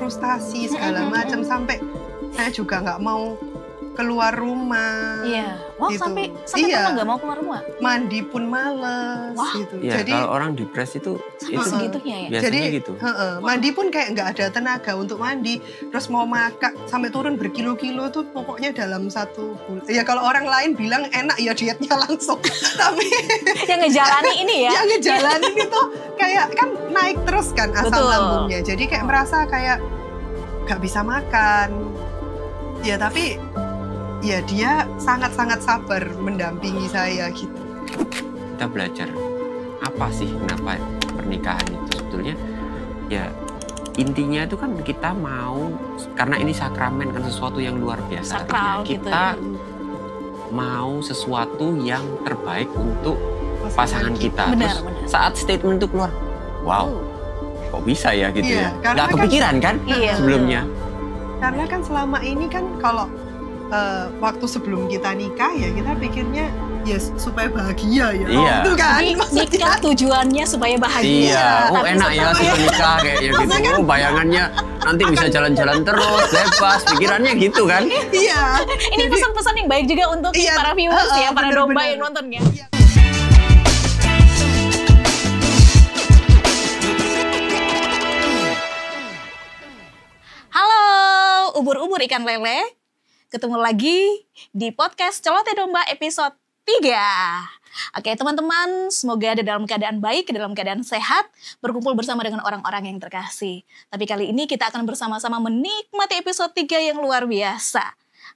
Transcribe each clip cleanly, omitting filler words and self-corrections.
frustasi segala macam sampai saya juga nggak mau keluar rumah. Iya. Wah, gitu. sampai pernah nggak mau keluar rumah? Mandi pun males. Wah. Gitu. Ya, jadi kalau orang depres itu segitunya ya. Biasanya jadi gitu. Mandi pun kayak nggak ada tenaga untuk mandi. Terus mau makan sampai turun berkilo-kilo tuh pokoknya dalam 1 bulan. Ya kalau orang lain bilang enak ya dietnya langsung. Tapi yang ngejalani ini ya. Yang ngejalanin itu kayak kan naik terus kan asam Betul. lambungnya. Jadi kayak merasa kayak nggak bisa makan. Ya tapi ya dia sangat-sangat sabar mendampingi saya gitu. Kita belajar apa sih kenapa pernikahan itu sebetulnya ya intinya itu kan kita mau karena ini sakramen kan sesuatu yang luar biasa. Sakral kita gitu ya. mau sesuatu yang terbaik untuk pasangan kita. Benar, Terus benar. saat statement itu keluar, wow, kok bisa ya gitu Iya, ya? karena Nggak kepikiran kan Iya, sebelumnya? Karena kan selama ini kan kalau waktu sebelum kita nikah ya kita pikirnya ya supaya bahagia ya. Iya. Itu kan Jadi maksudnya. nikah tujuannya supaya bahagia. Iya, oh Tapi enak ya setelah- sudah nikah kayak ya gitu. Oh bayangannya nanti bisa jalan-jalan terus, bebas, pikirannya gitu kan? Iya. Ini pesan-pesan yang baik juga untuk Iya, para viewers ya, para bener-bener. domba yang nonton ya. Iya. Halo, ubur-ubur ikan lele. Ketemu lagi di podcast Celoteh Domba episode 3. Oke teman-teman, semoga ada dalam keadaan baik, dalam keadaan sehat, berkumpul bersama dengan orang-orang yang terkasih. Tapi kali ini kita akan bersama-sama menikmati episode 3 yang luar biasa.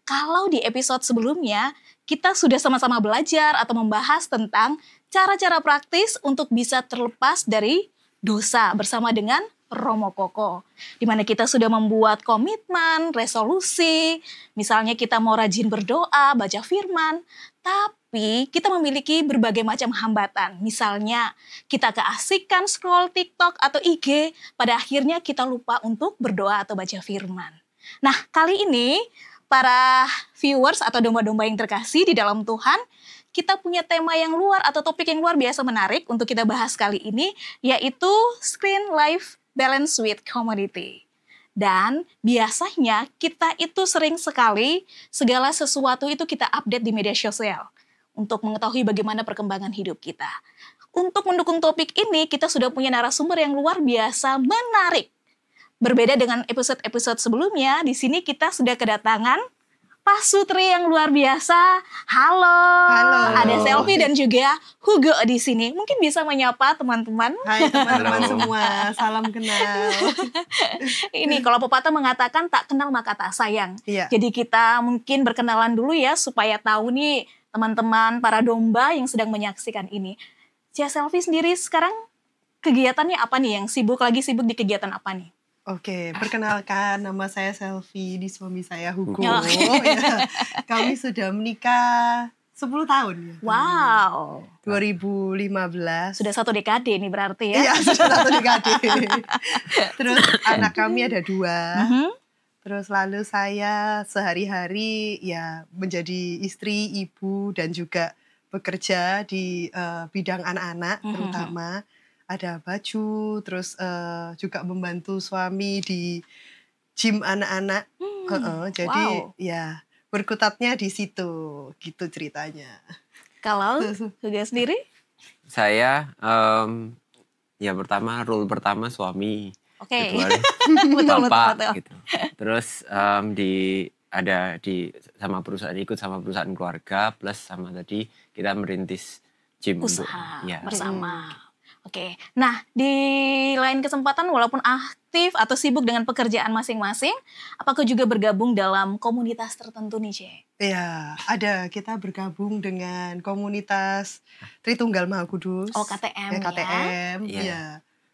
Kalau di episode sebelumnya, kita sudah sama-sama belajar atau membahas tentang cara-cara praktis untuk bisa terlepas dari dosa bersama dengan Romo Koko, di mana kita sudah membuat komitmen, resolusi, misalnya kita mau rajin berdoa, baca firman, tapi kita memiliki berbagai macam hambatan. Misalnya kita keasikan scroll TikTok atau IG, pada akhirnya kita lupa untuk berdoa atau baca firman. Nah, kali ini para viewers atau domba-domba yang terkasih di dalam Tuhan, kita punya tema yang luar atau topik yang luar biasa menarik untuk kita bahas kali ini, yaitu Screen Life Balance with Community. Dan biasanya kita itu sering sekali segala sesuatu itu kita update di media sosial untuk mengetahui bagaimana perkembangan hidup kita. Untuk mendukung topik ini, kita sudah punya narasumber yang luar biasa menarik. Berbeda dengan episode-episode sebelumnya, di sini kita sudah kedatangan Pak Sutri yang luar biasa. Halo. Halo. Ada Selfie dan juga Hugo di sini. Mungkin bisa menyapa teman-teman. Hai teman-teman Halo. semua, salam kenal. Ini kalau pepatah mengatakan tak kenal maka tak sayang. Iya. Jadi kita mungkin berkenalan dulu ya supaya tahu nih teman-teman para domba yang sedang menyaksikan ini. Cia Selfie sendiri sekarang kegiatannya apa nih? Yang lagi sibuk di kegiatan apa nih? Oke, perkenalkan nama saya Selfie, di suami saya Hugo. Oh. Ya, kami sudah menikah 10 tahun ya. Wow. 2015. Sudah 1 dekade ini berarti ya? Iya, sudah 1 dekade. Terus anak kami ada 2. Mhm. Terus lalu saya sehari-hari ya menjadi istri, ibu, dan juga bekerja di bidang anak-anak terutama. Ada baju, terus juga membantu suami di gym anak-anak. Jadi wow. ya berkutatnya di situ, gitu ceritanya. Kalau Hugo sendiri? Saya ya role pertama suami, Oke. kedua Betul, bapak betul. gitu. Terus sama perusahaan ikut sama perusahaan keluarga plus sama tadi kita merintis gym Usaha ya. bersama. Oke, nah di lain kesempatan walaupun aktif atau sibuk dengan pekerjaan masing-masing, apakah juga bergabung dalam komunitas tertentu nih, Ce? Ya, ada, kita bergabung dengan komunitas Tritunggal Maha Kudus. Oh, KTM ya? KTM, Iya. ya.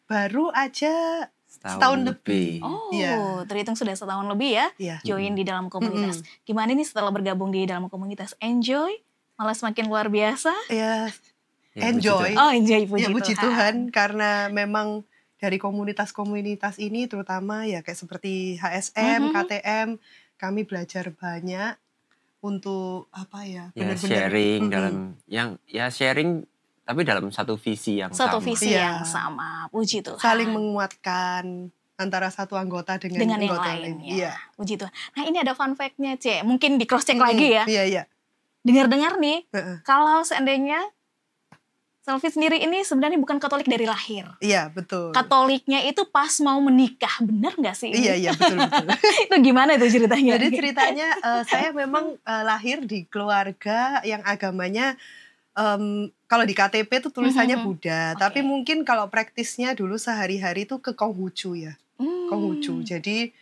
Baru aja setahun lebih. Oh, Iya. terhitung sudah setahun lebih ya, Iya. join di dalam komunitas. Gimana nih setelah bergabung di dalam komunitas? Enjoy? Malah semakin luar biasa? Ya, Ya, enjoy. puji Oh, enjoy, puji, Ya, puji Tuhan. Tuhan, karena memang dari komunitas-komunitas ini terutama ya kayak seperti HSM, KTM, kami belajar banyak untuk apa ya, Ya benar-benar sharing dalam sharing tapi dalam satu visi yang Satu sama. visi Iya. yang sama, puji Tuhan. saling menguatkan antara satu anggota dengan Dengan yang anggota lain. lain. Ya. Puji Tuhan. Nah ini ada fun fact-nya, C. Mungkin di cross check lagi ya. Iya. Dengar-dengar nih, Heeh. kalau seandainya Selvi sendiri ini sebenarnya bukan Katolik dari lahir. Iya, betul. Katoliknya itu pas mau menikah, benar nggak sih? Iya, betul. Itu gimana itu ceritanya? Jadi ceritanya saya memang lahir di keluarga yang agamanya kalau di KTP itu tulisannya Buddha, tapi mungkin kalau praktisnya dulu sehari-hari itu ke Konghucu ya. Konghucu. Jadi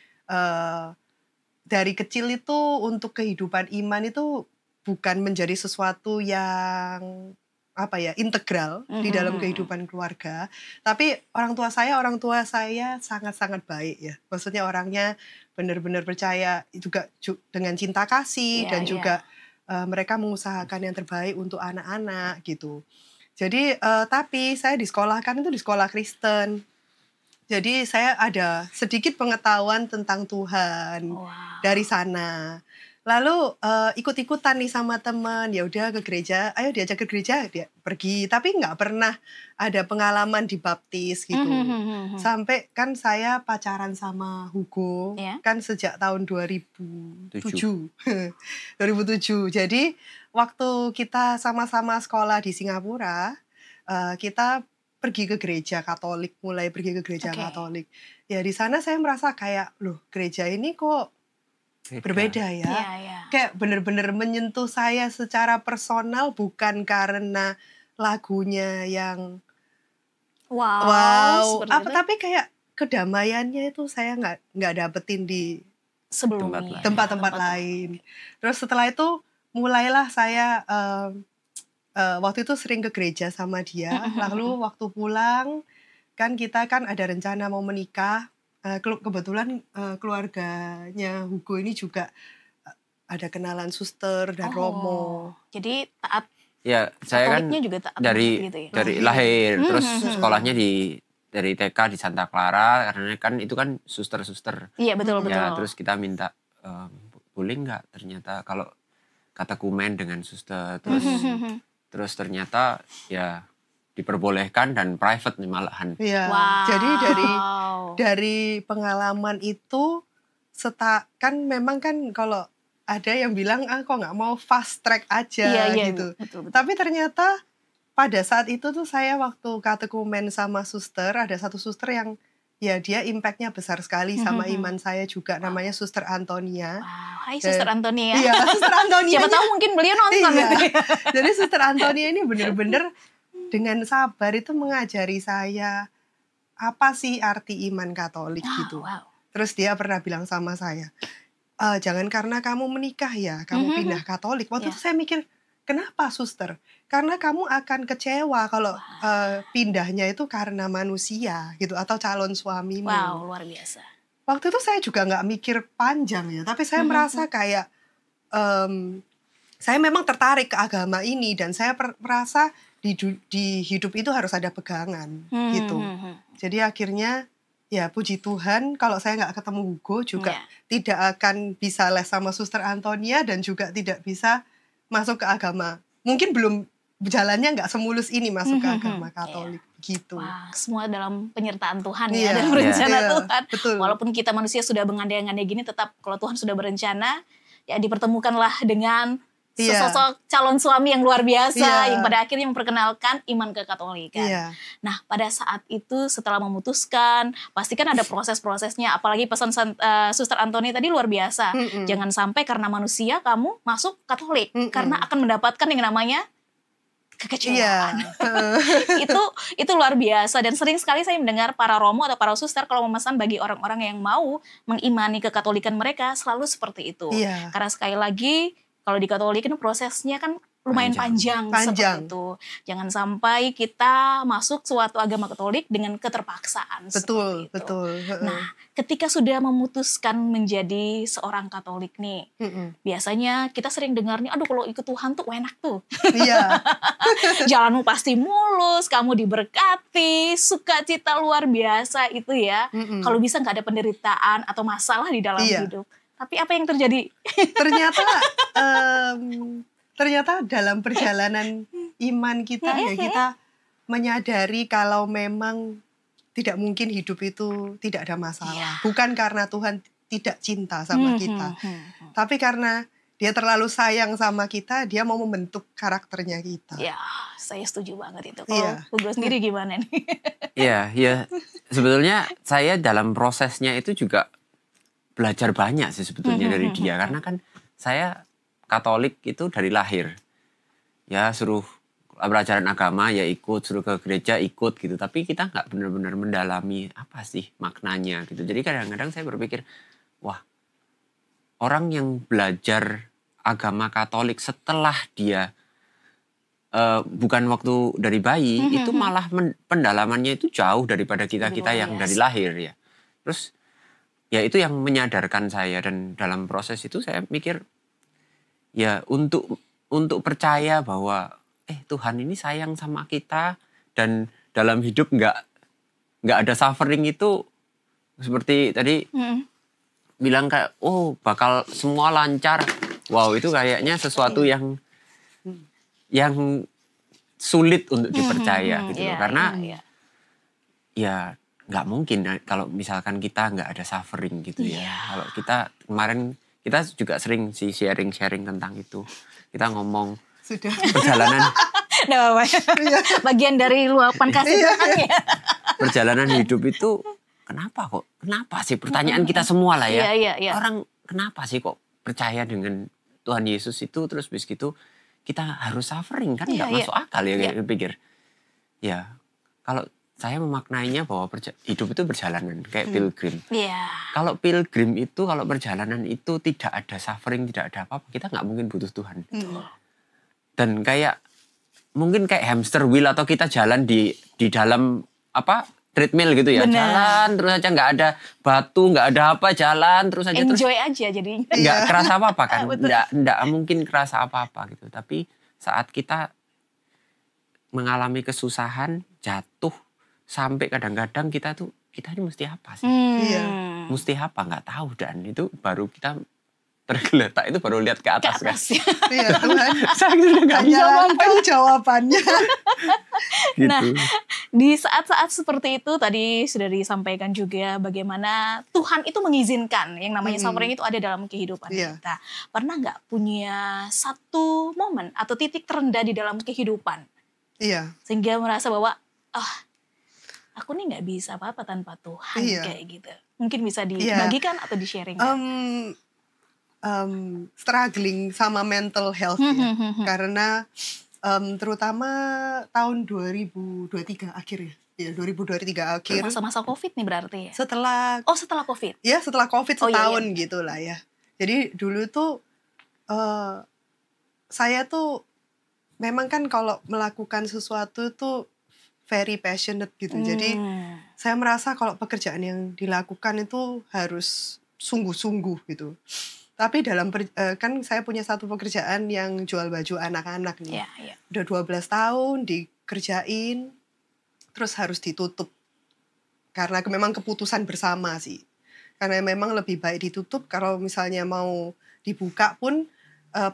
dari kecil itu untuk kehidupan iman itu bukan menjadi sesuatu yang integral di dalam kehidupan keluarga, tapi orang tua saya sangat-sangat baik ya. Maksudnya orangnya benar-benar percaya juga dengan cinta kasih dan juga mereka mengusahakan yang terbaik untuk anak-anak gitu. Jadi tapi saya disekolahkan itu di sekolah Kristen. Jadi saya ada sedikit pengetahuan tentang Tuhan dari sana. Lalu ikut-ikutan nih sama teman, ya udah ke gereja, ayo diajak ke gereja, dia pergi. Tapi nggak pernah ada pengalaman dibaptis gitu. Sampai kan saya pacaran sama Hugo, kan sejak tahun 2007. 2007. Jadi waktu kita sama-sama sekolah di Singapura, kita pergi ke gereja Katolik, mulai pergi ke gereja Katolik. Ya di sana saya merasa kayak, loh gereja ini kok berbeda ya. Kayak bener-bener menyentuh saya secara personal, bukan karena lagunya yang wow tapi kayak kedamaiannya itu saya nggak dapetin di sebelumnya tempat-tempat lain. Terus setelah itu mulailah saya waktu itu sering ke gereja sama dia. Lalu waktu pulang kan kita kan ada rencana mau menikah. Kebetulan keluarganya Hugo ini juga ada kenalan suster dan Romo. Jadi taat. Ya, saya kan juga taat dari gitu ya? dari lahir, terus sekolahnya dari TK di Santa Clara, karena kan itu kan suster-suster. Iya, betul. Ya, terus kita minta boleh nggak ternyata kalau katekumen dengan suster, terus ternyata ya diperbolehkan dan private nih malahan. Iya. Jadi dari pengalaman itu kan memang kan kalau ada yang bilang kok nggak mau fast track aja gitu. Betul. Tapi ternyata pada saat itu tuh saya waktu katekumen sama suster, ada satu suster yang ya dia impact-nya besar sekali sama iman saya juga, namanya Suster Antonia. Hai Suster Antonia. Iya, Suster Antonia. Siapa tahu mungkin beliau nonton. Iya. Jadi Suster Antonia ini bener-bener dengan sabar itu mengajari saya apa sih arti iman Katolik gitu. Terus dia pernah bilang sama saya, jangan karena kamu menikah ya, kamu pindah Katolik. Waktu itu saya mikir, kenapa suster? Karena kamu akan kecewa kalau pindahnya itu karena manusia gitu, atau calon suamimu. Wow, luar biasa. Waktu itu saya juga nggak mikir panjang ya, tapi saya merasa kayak, saya memang tertarik ke agama ini, dan saya merasa di hidup itu harus ada pegangan gitu. Jadi akhirnya ya puji Tuhan kalau saya nggak ketemu Hugo juga tidak akan bisa les sama Suster Antonia, dan juga tidak bisa masuk ke agama. Mungkin belum jalannya nggak semulus ini masuk ke agama Katolik gitu. Wah, semua dalam penyertaan Tuhan ya, dan rencana Tuhan. Betul. Walaupun kita manusia sudah mengandai-andai gini, tetap kalau Tuhan sudah berencana, ya dipertemukanlah dengan sesosok calon suami yang luar biasa, yang pada akhirnya memperkenalkan iman kekatolikan. Nah, pada saat itu setelah memutuskan, pasti kan ada proses-prosesnya, apalagi pesan Suster Antoni tadi luar biasa. Jangan sampai karena manusia kamu masuk Katolik, karena akan mendapatkan yang namanya kekecewaan. Itu luar biasa, dan sering sekali saya mendengar para romo atau para suster kalau memesan bagi orang-orang yang mau mengimani kekatolikan mereka selalu seperti itu. Karena sekali lagi kalau di Katolik itu prosesnya kan lumayan panjang seperti itu. Jangan sampai kita masuk suatu agama Katolik dengan keterpaksaan. Betul. Nah, ketika sudah memutuskan menjadi seorang Katolik nih, biasanya kita sering dengar nih, aduh kalau ikut Tuhan tuh enak tuh. Jalanmu pasti mulus, kamu diberkati, sukacita luar biasa itu ya. Kalau bisa nggak ada penderitaan atau masalah di dalam hidup. Tapi apa yang terjadi? Ternyata dalam perjalanan iman kita ya kita menyadari kalau memang tidak mungkin hidup itu tidak ada masalah. Iya. Bukan karena Tuhan tidak cinta sama kita, tapi karena Dia terlalu sayang sama kita, Dia mau membentuk karakternya kita. Ya, saya setuju banget itu. Kalau Iya. Hugo sendiri gimana nih? Iya. Sebetulnya saya dalam prosesnya itu juga belajar banyak sih sebetulnya dari dia. Karena kan saya Katolik itu dari lahir. Ya suruh pelajaran agama ya ikut, suruh ke gereja ikut gitu. Tapi kita nggak benar-benar mendalami apa sih maknanya gitu. Jadi kadang-kadang saya berpikir, wah, orang yang belajar agama Katolik setelah dia bukan waktu dari bayi, itu malah pendalamannya itu jauh daripada kita-kita yang dari lahir ya. Terus ya itu yang menyadarkan saya, dan dalam proses itu saya mikir ya untuk percaya bahwa Tuhan ini sayang sama kita, dan dalam hidup nggak ada suffering itu seperti tadi bilang kayak bakal semua lancar. Wow, itu kayaknya sesuatu yang sulit untuk dipercaya gitu loh. Karena ya nggak mungkin kalau misalkan kita nggak ada suffering gitu ya. Kalau kemarin kita juga sering sih sharing tentang itu. Kita ngomong perjalanan bagian dari luapan kasih Tuhan ya. Perjalanan hidup itu kenapa sih, pertanyaan kita semua lah ya. Iya. Orang kenapa sih kok percaya dengan Tuhan Yesus itu, terus bis gitu kita harus suffering, kan nggak masuk akal ya, kayak pikir. Ya, kalau saya memaknainya bahwa hidup itu perjalanan, kayak pilgrim. Kalau pilgrim itu, kalau perjalanan itu tidak ada suffering, tidak ada apa-apa, kita nggak mungkin butuh Tuhan. Dan mungkin kayak hamster wheel, atau kita jalan di dalam treadmill gitu ya. Bener. Jalan terus aja, nggak ada batu, nggak ada apa, jalan terus aja. Enjoy aja jadinya. Nggak kerasa apa-apa kan. Nggak mungkin kerasa apa-apa gitu. Tapi saat kita mengalami kesusahan, jatuh, sampai kadang-kadang kita ini mesti apa sih? Mesti apa, nggak tahu, dan itu baru kita tergeletak, itu baru lihat ke atas kan. Iya, Tuhan. Saya sudah nggak bisa Hanyalah jawabannya. gitu. Nah, di saat-saat seperti itu tadi sudah disampaikan juga bagaimana Tuhan itu mengizinkan yang namanya suffering itu ada dalam kehidupan kita. Pernah nggak punya satu momen atau titik terendah di dalam kehidupan? Iya. Sehingga merasa bahwa aku nih nggak bisa apa-apa tanpa Tuhan, kayak gitu. Mungkin bisa dibagikan atau di-sharing. Struggling sama mental health ya. Karena terutama tahun 2023 akhir ya. Ya, 2023 akhir. Masa-masa COVID nih berarti ya? Setelah COVID. Ya, setelah COVID setahun gitu lah ya. Jadi dulu tuh saya tuh memang kan kalau melakukan sesuatu tuh very passionate gitu. Jadi saya merasa kalau pekerjaan yang dilakukan itu harus sungguh-sungguh gitu. Tapi kan saya punya satu pekerjaan yang jual baju anak-anak nih. Udah 12 tahun dikerjain, terus harus ditutup. Karena memang keputusan bersama sih. Karena memang lebih baik ditutup, kalau misalnya mau dibuka pun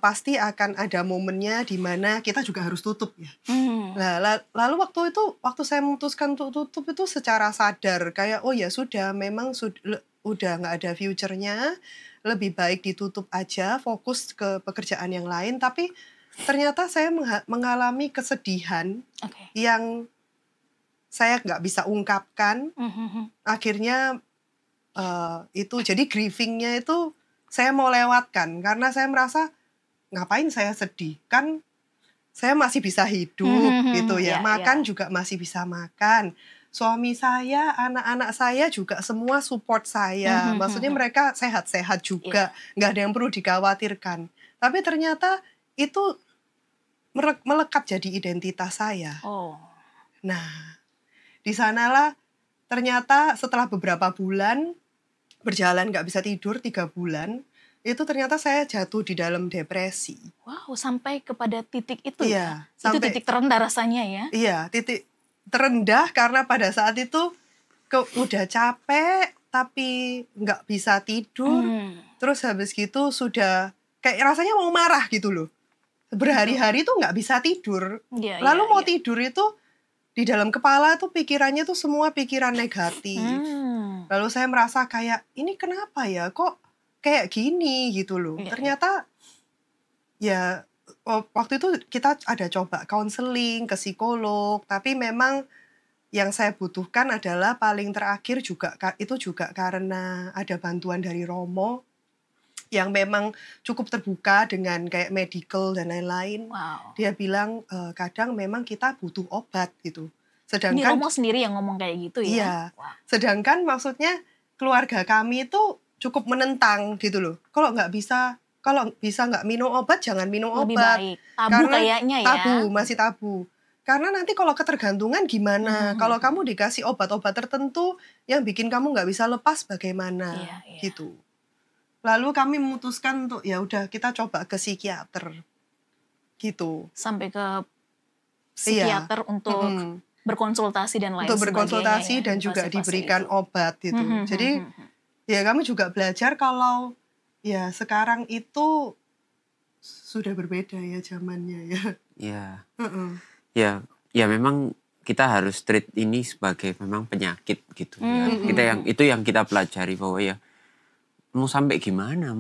pasti akan ada momennya di mana kita juga harus tutup ya. Lalu waktu saya memutuskan untuk tutup itu secara sadar, kayak ya sudah, memang udah nggak ada future-nya, lebih baik ditutup aja, fokus ke pekerjaan yang lain. Tapi ternyata saya mengalami kesedihan yang saya nggak bisa ungkapkan. Akhirnya itu jadi grieving-nya itu saya mau lewatkan, karena saya merasa ngapain saya sedih, kan saya masih bisa hidup gitu ya, makan juga masih bisa makan. Suami saya, anak-anak saya juga semua support saya. Maksudnya mereka sehat-sehat juga. Nggak ada yang perlu dikhawatirkan. Tapi ternyata itu melekat jadi identitas saya. Nah, di sanalah ternyata setelah beberapa bulan berjalan nggak bisa tidur 3 bulan, itu ternyata saya jatuh di dalam depresi. Wow, sampai kepada titik itu ya? Itu titik terendah rasanya ya? Iya, titik terendah karena pada saat itu udah capek tapi nggak bisa tidur. Terus habis gitu sudah kayak rasanya mau marah gitu loh. Berhari-hari tuh nggak bisa tidur. Lalu mau tidur itu di dalam kepala tuh pikirannya tuh semua pikiran negatif. Lalu saya merasa kayak ini kenapa ya kok kayak gini gitu loh. Iya, Ternyata ya waktu itu kita ada coba counseling ke psikolog, tapi memang yang saya butuhkan adalah paling terakhir juga itu juga karena ada bantuan dari Romo yang memang cukup terbuka dengan kayak medical dan lain-lain. Wow. Dia bilang kadang memang kita butuh obat gitu. Ini Sedangkan Romo sendiri yang ngomong kayak gitu ya? iya. Wow. Sedangkan maksudnya keluarga kami itu cukup menentang gitu loh. Kalau bisa nggak minum obat, jangan minum Lebih obat. baik. Tabu Karena kayaknya ya. masih tabu. Karena nanti kalau ketergantungan gimana? Kalau kamu dikasih obat-obat tertentu yang bikin kamu nggak bisa lepas bagaimana? Iya. Gitu. Lalu kami memutuskan untuk ya udah kita coba ke psikiater. Gitu. Sampai ke psikiater untuk berkonsultasi dan lain sebagainya. Untuk berkonsultasi ya, dan juga fase-fase diberikan itu. obat gitu. Jadi ya kami juga belajar kalau ya sekarang itu sudah berbeda ya zamannya ya. Ya. Ya memang kita harus treat ini sebagai memang penyakit gitu ya. Itu yang kita pelajari bahwa ya mau sampai gimana,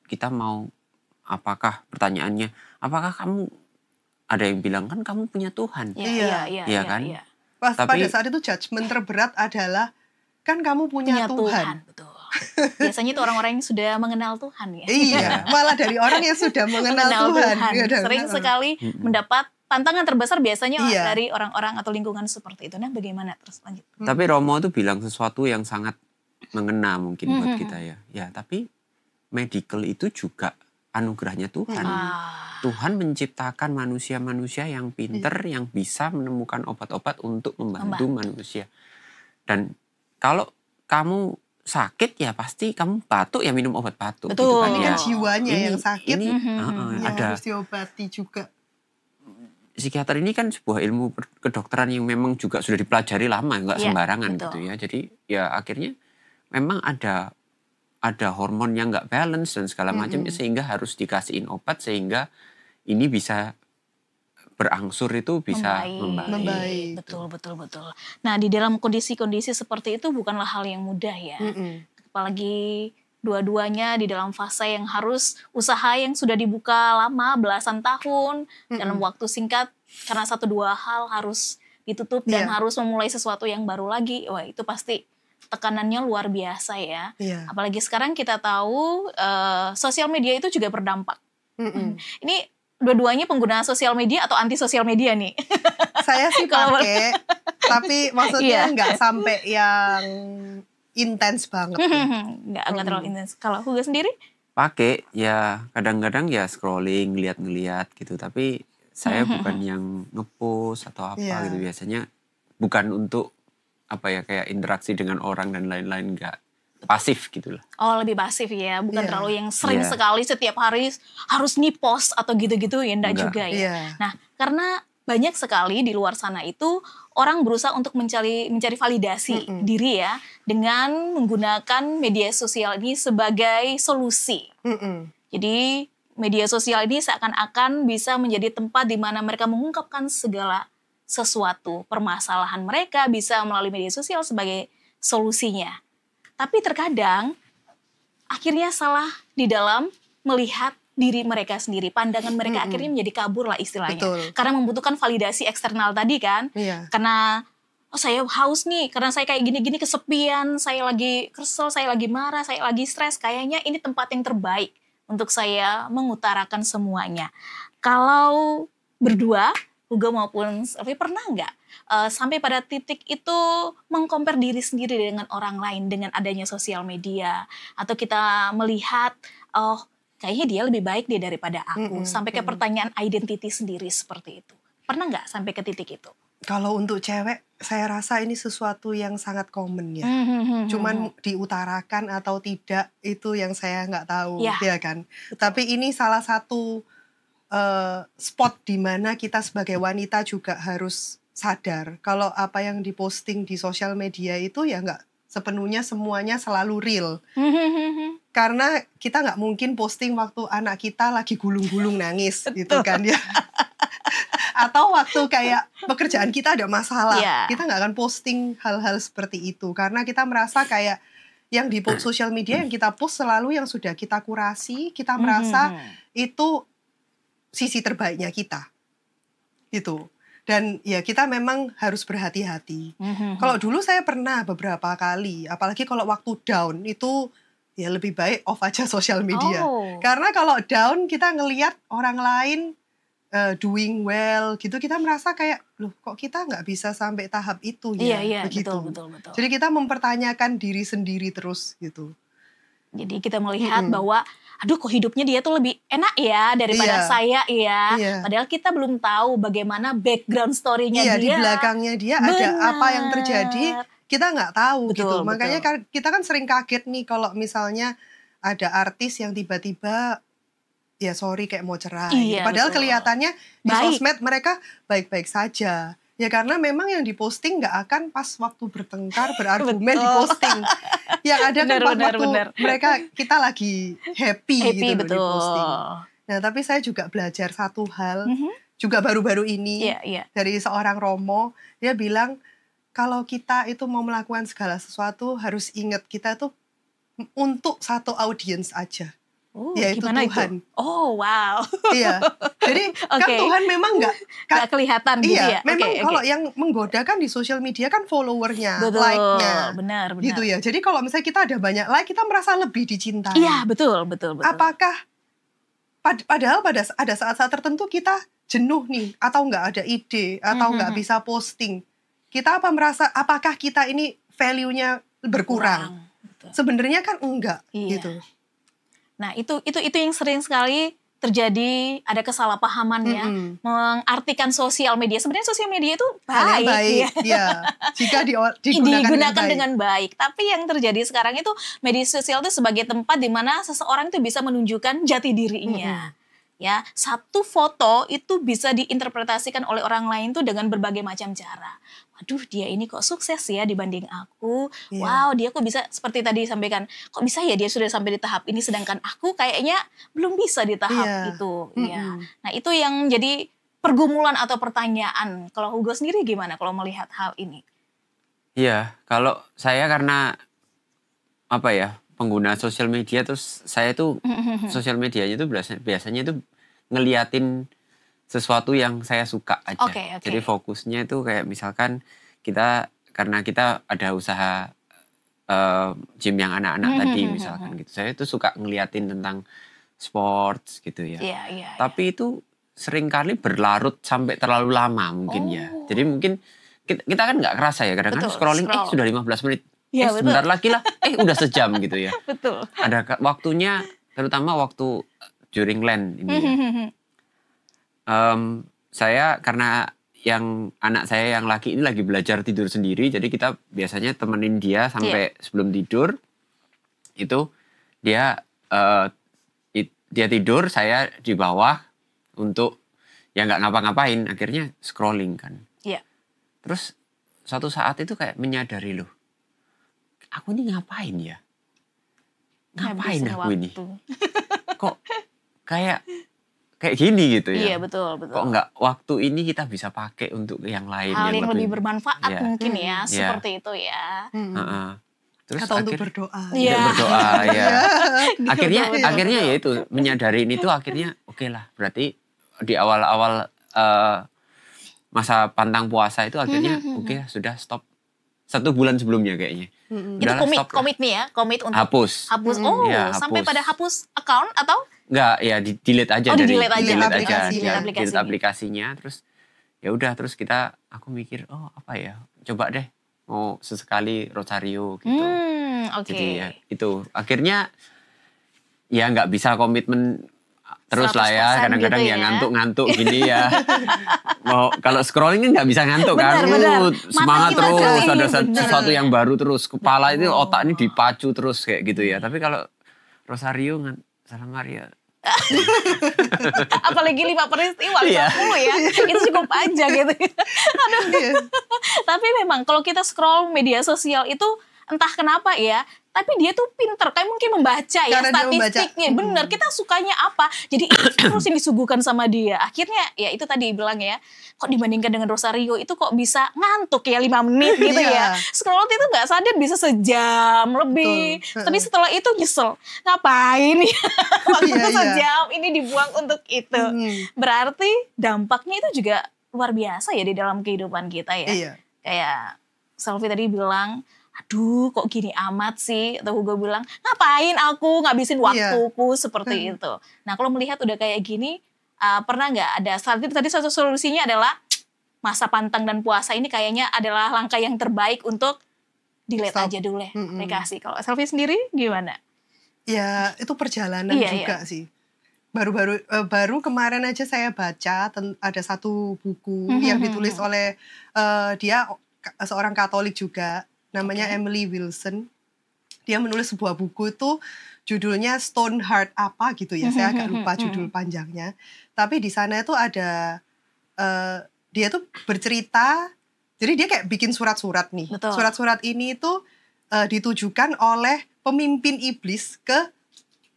kita mau apakah pertanyaannya apakah kamu, ada yang bilang kan kamu punya Tuhan. Iya kan? Iya. Pada saat itu judgement terberat adalah kan kamu punya Tuhan. Betul. Biasanya itu orang-orang yang sudah mengenal Tuhan ya. Iya, malah dari orang yang sudah mengenal Tuhan. Sering sekali mendapat tantangan terbesar biasanya dari orang-orang atau lingkungan seperti itu. Nah, bagaimana terus lanjut? Tapi Romo itu bilang sesuatu yang sangat mengena mungkin buat kita ya. Ya, tapi medical itu juga anugerahnya Tuhan. Tuhan menciptakan manusia-manusia yang pinter, yang bisa menemukan obat-obat untuk membantu manusia. Dan kalau kamu sakit ya pasti kamu batuk ya minum obat batuk. Betul. Gitu kan, Ini ya. kan jiwanya yang sakit, Ada harus diobati juga. Psikiater ini kan sebuah ilmu kedokteran yang memang juga sudah dipelajari lama, nggak sembarangan betul. gitu ya. Jadi ya akhirnya memang ada hormon yang nggak balance dan segala macam, sehingga harus dikasihin obat sehingga ini bisa berangsur itu bisa membaik. Betul. Nah, di dalam kondisi-kondisi seperti itu bukanlah hal yang mudah ya. Apalagi dua-duanya di dalam fase yang harus usaha yang sudah dibuka lama belasan tahun dalam waktu singkat karena 1-2 hal harus ditutup dan harus memulai sesuatu yang baru lagi. Wah, itu pasti tekanannya luar biasa ya. Apalagi sekarang kita tahu sosial media itu juga berdampak. Ini dua-duanya pengguna sosial media atau anti sosial media nih? Saya sih pakai, tapi maksudnya nggak sampai yang intens banget. Nggak terlalu intens. Kalau Hugo sendiri? Pakai, ya kadang-kadang ya scrolling, ngeliat gitu. Tapi saya bukan yang ngepost atau apa gitu. Biasanya bukan untuk apa ya kayak interaksi dengan orang dan lain-lain, nggak. Pasif gitu lah. Oh, lebih pasif ya, bukan terlalu yang sering sekali setiap hari harus nih-post atau gitu-gitu ya, enggak juga ya. Nah, karena banyak sekali di luar sana itu orang berusaha untuk mencari validasi diri ya dengan menggunakan media sosial ini sebagai solusi. Jadi media sosial ini seakan-akan bisa menjadi tempat di mana mereka mengungkapkan segala sesuatu, permasalahan mereka bisa melalui media sosial sebagai solusinya. Tapi terkadang akhirnya salah di dalam melihat diri mereka sendiri. Pandangan mereka akhirnya menjadi kabur lah istilahnya. Betul. Karena membutuhkan validasi eksternal tadi kan. Karena saya haus nih, karena saya kayak gini-gini kesepian, saya lagi kesel, saya lagi marah, saya lagi stres. Kayaknya ini tempat yang terbaik untuk saya mengutarakan semuanya. Kalau berdua, Hugo maupun Selvi, pernah nggak sampai pada titik itu mengcompare diri sendiri dengan orang lain dengan adanya sosial media, atau kita melihat kayaknya dia lebih baik dia daripada aku, sampai ke pertanyaan identity sendiri seperti itu. Pernah nggak sampai ke titik itu? Kalau untuk cewek, saya rasa ini sesuatu yang sangat common ya. Cuman diutarakan atau tidak itu yang saya nggak tahu, ya kan. Tapi ini salah satu spot di mana kita sebagai wanita juga harus sadar kalau apa yang diposting di sosial media itu ya nggak sepenuhnya semuanya selalu real. Karena kita nggak mungkin posting waktu anak kita lagi gulung-gulung nangis gitu kan ya. Atau waktu kayak pekerjaan kita ada masalah, Iya. kita nggak akan posting hal-hal seperti itu karena kita merasa kayak yang di sosial media yang kita post selalu yang sudah kita kurasi, kita merasa itu sisi terbaiknya kita, gitu. Dan ya kita memang harus berhati-hati. Kalau dulu saya pernah beberapa kali, apalagi kalau waktu down itu ya lebih baik off aja sosial media. Karena kalau down kita ngelihat orang lain doing well gitu, kita merasa kayak loh kok kita nggak bisa sampai tahap itu ya, begitu. Betul. Jadi kita mempertanyakan diri sendiri terus gitu. Jadi kita melihat bahwa aduh kok hidupnya dia tuh lebih enak ya daripada saya ya. Padahal kita belum tahu bagaimana background story-nya dia. Di belakangnya dia ada apa yang terjadi, kita nggak tahu gitu. Makanya kita kan sering kaget nih kalau misalnya ada artis yang tiba-tiba ya sorry kayak mau cerai. Padahal kelihatannya di sosmed mereka baik-baik saja. Ya karena memang yang diposting nggak akan pas waktu bertengkar, berargumen diposting. Yang ada kan pas waktu kita lagi happy gitu diposting. Nah tapi saya juga belajar satu hal, juga baru-baru ini dari seorang Romo. Dia bilang kalau kita itu mau melakukan segala sesuatu harus ingat kita tuh untuk satu audiens aja. Yaitu Tuhan. Itu? Oh wow. Iya. Jadi kan Tuhan memang nggak kelihatan gitu ya. Memang kalau yang menggoda kan di sosial media kan followernya, like-nya. Benar. Gitu ya. Jadi kalau misalnya kita ada banyak like, kita merasa lebih dicintai. Iya betul. Apakah padahal ada saat-saat tertentu kita jenuh nih, atau nggak ada ide, atau nggak bisa posting. Kita apakah kita ini value-nya berkurang? Sebenarnya kan enggak gitu. Nah itu yang sering sekali terjadi, ada kesalahpahaman ya, mengartikan sosial media. Sebenarnya sosial media itu baik ya. Jika digunakan dengan baik. Tapi yang terjadi sekarang itu media sosial itu sebagai tempat di mana seseorang itu bisa menunjukkan jati dirinya. Ya, satu foto itu bisa diinterpretasikan oleh orang lain tuh dengan berbagai macam cara. Waduh, dia ini kok sukses ya dibanding aku. Wow, dia kok bisa seperti tadi disampaikan. Kok bisa ya dia sudah sampai di tahap ini sedangkan aku kayaknya belum bisa di tahap itu. Ya. Nah, itu yang jadi pergumulan atau pertanyaan. Kalau Hugo sendiri gimana kalau melihat hal ini? Iya, kalau saya karena apa ya? Pengguna sosial media, terus saya tuh sosial medianya tuh biasanya tuh ngeliatin sesuatu yang saya suka aja. Jadi fokusnya itu kayak misalkan karena kita ada usaha gym yang anak-anak tadi misalkan gitu. Saya tuh suka ngeliatin tentang sports gitu ya. Tapi itu seringkali berlarut sampai terlalu lama mungkin ya. Jadi mungkin kita kan nggak kerasa ya, kadang-kadang scrolling sudah 15 menit. Sebentar lagi lah, udah sejam gitu ya. Betul. Ada waktunya, terutama waktu during LAN ini ya. Saya karena anak saya yang laki ini lagi belajar tidur sendiri, jadi kita biasanya temenin dia sampai sebelum tidur. Itu dia tidur, saya di bawah untuk ya nggak ngapa-ngapain, akhirnya scrolling kan. Terus suatu saat itu kayak menyadari loh, aku ini ngapain ya? Ngapain aku ini? Kok kayak gini gitu ya? Iya betul. Kok nggak waktu ini kita bisa pakai untuk yang lain? Hal yang lebih bermanfaat mungkin ya, seperti itu ya. Terus atau untuk berdoa. Untuk berdoa ya. Akhirnya ya itu menyadari ini tuh akhirnya oke lah. Berarti di awal-awal masa pantang puasa itu akhirnya oke sudah stop. 1 bulan sebelumnya kayaknya. Itu komit nih ya, komit untuk hapus. Sampai pada hapus account atau? Enggak, ya delete aja delete aplikasinya. Terus ya udah, terus aku mikir apa ya, coba deh mau sesekali rosario gitu. Jadi ya itu akhirnya ya nggak bisa komitmen terus lah ya, kadang-kadang gitu ya ngantuk-ngantuk gini ya. Mau kalau scrolling kan nggak bisa ngantuk kan, semangat terus, ada sesuatu yang baru terus, kepala itu otak ini dipacu terus kayak gitu ya. Tapi kalau rosario Salam Maria. Apalagi 5 peristiwa 50 ya, itu cukup aja gitu. Aduh. Tapi memang kalau kita scroll media sosial itu entah kenapa ya, tapi dia tuh pinter, kayak mungkin membaca ya Karena dia membaca. statistiknya, bener, kita sukanya apa, jadi terus yang disuguhkan sama dia. Akhirnya ya itu tadi bilang ya, kok dibandingkan dengan Rosario itu kok bisa ngantuk ya 5 menit gitu ya. Iya. Scroll itu nggak sadar bisa sejam lebih. Betul. Tapi setelah itu nyesel, ngapain ya waktu Iya, iya. sejam ini dibuang untuk itu. Berarti dampaknya itu juga luar biasa ya di dalam kehidupan kita ya. Iya. Kayak Selvi tadi bilang, aduh kok gini amat sih. Atau Hugo bilang, ngapain aku ngabisin waktuku seperti itu. Nah kalau melihat udah kayak gini, pernah nggak ada tadi satu solusinya adalah masa pantang dan puasa ini kayaknya adalah langkah yang terbaik untuk delete Stop. aja dulu ya, aplikasi. Kalau Selvi sendiri gimana? Ya itu perjalanan Iya, juga sih. Baru kemarin aja saya baca ada satu buku yang ditulis oleh dia seorang Katolik juga, namanya Emily Wilson. Dia menulis sebuah buku itu judulnya Stoneheart apa gitu ya, saya agak lupa judul panjangnya. Tapi di sana itu ada dia tuh bercerita, jadi dia kayak bikin surat-surat nih. Betul. Surat-surat ini tuh ditujukan oleh pemimpin iblis ke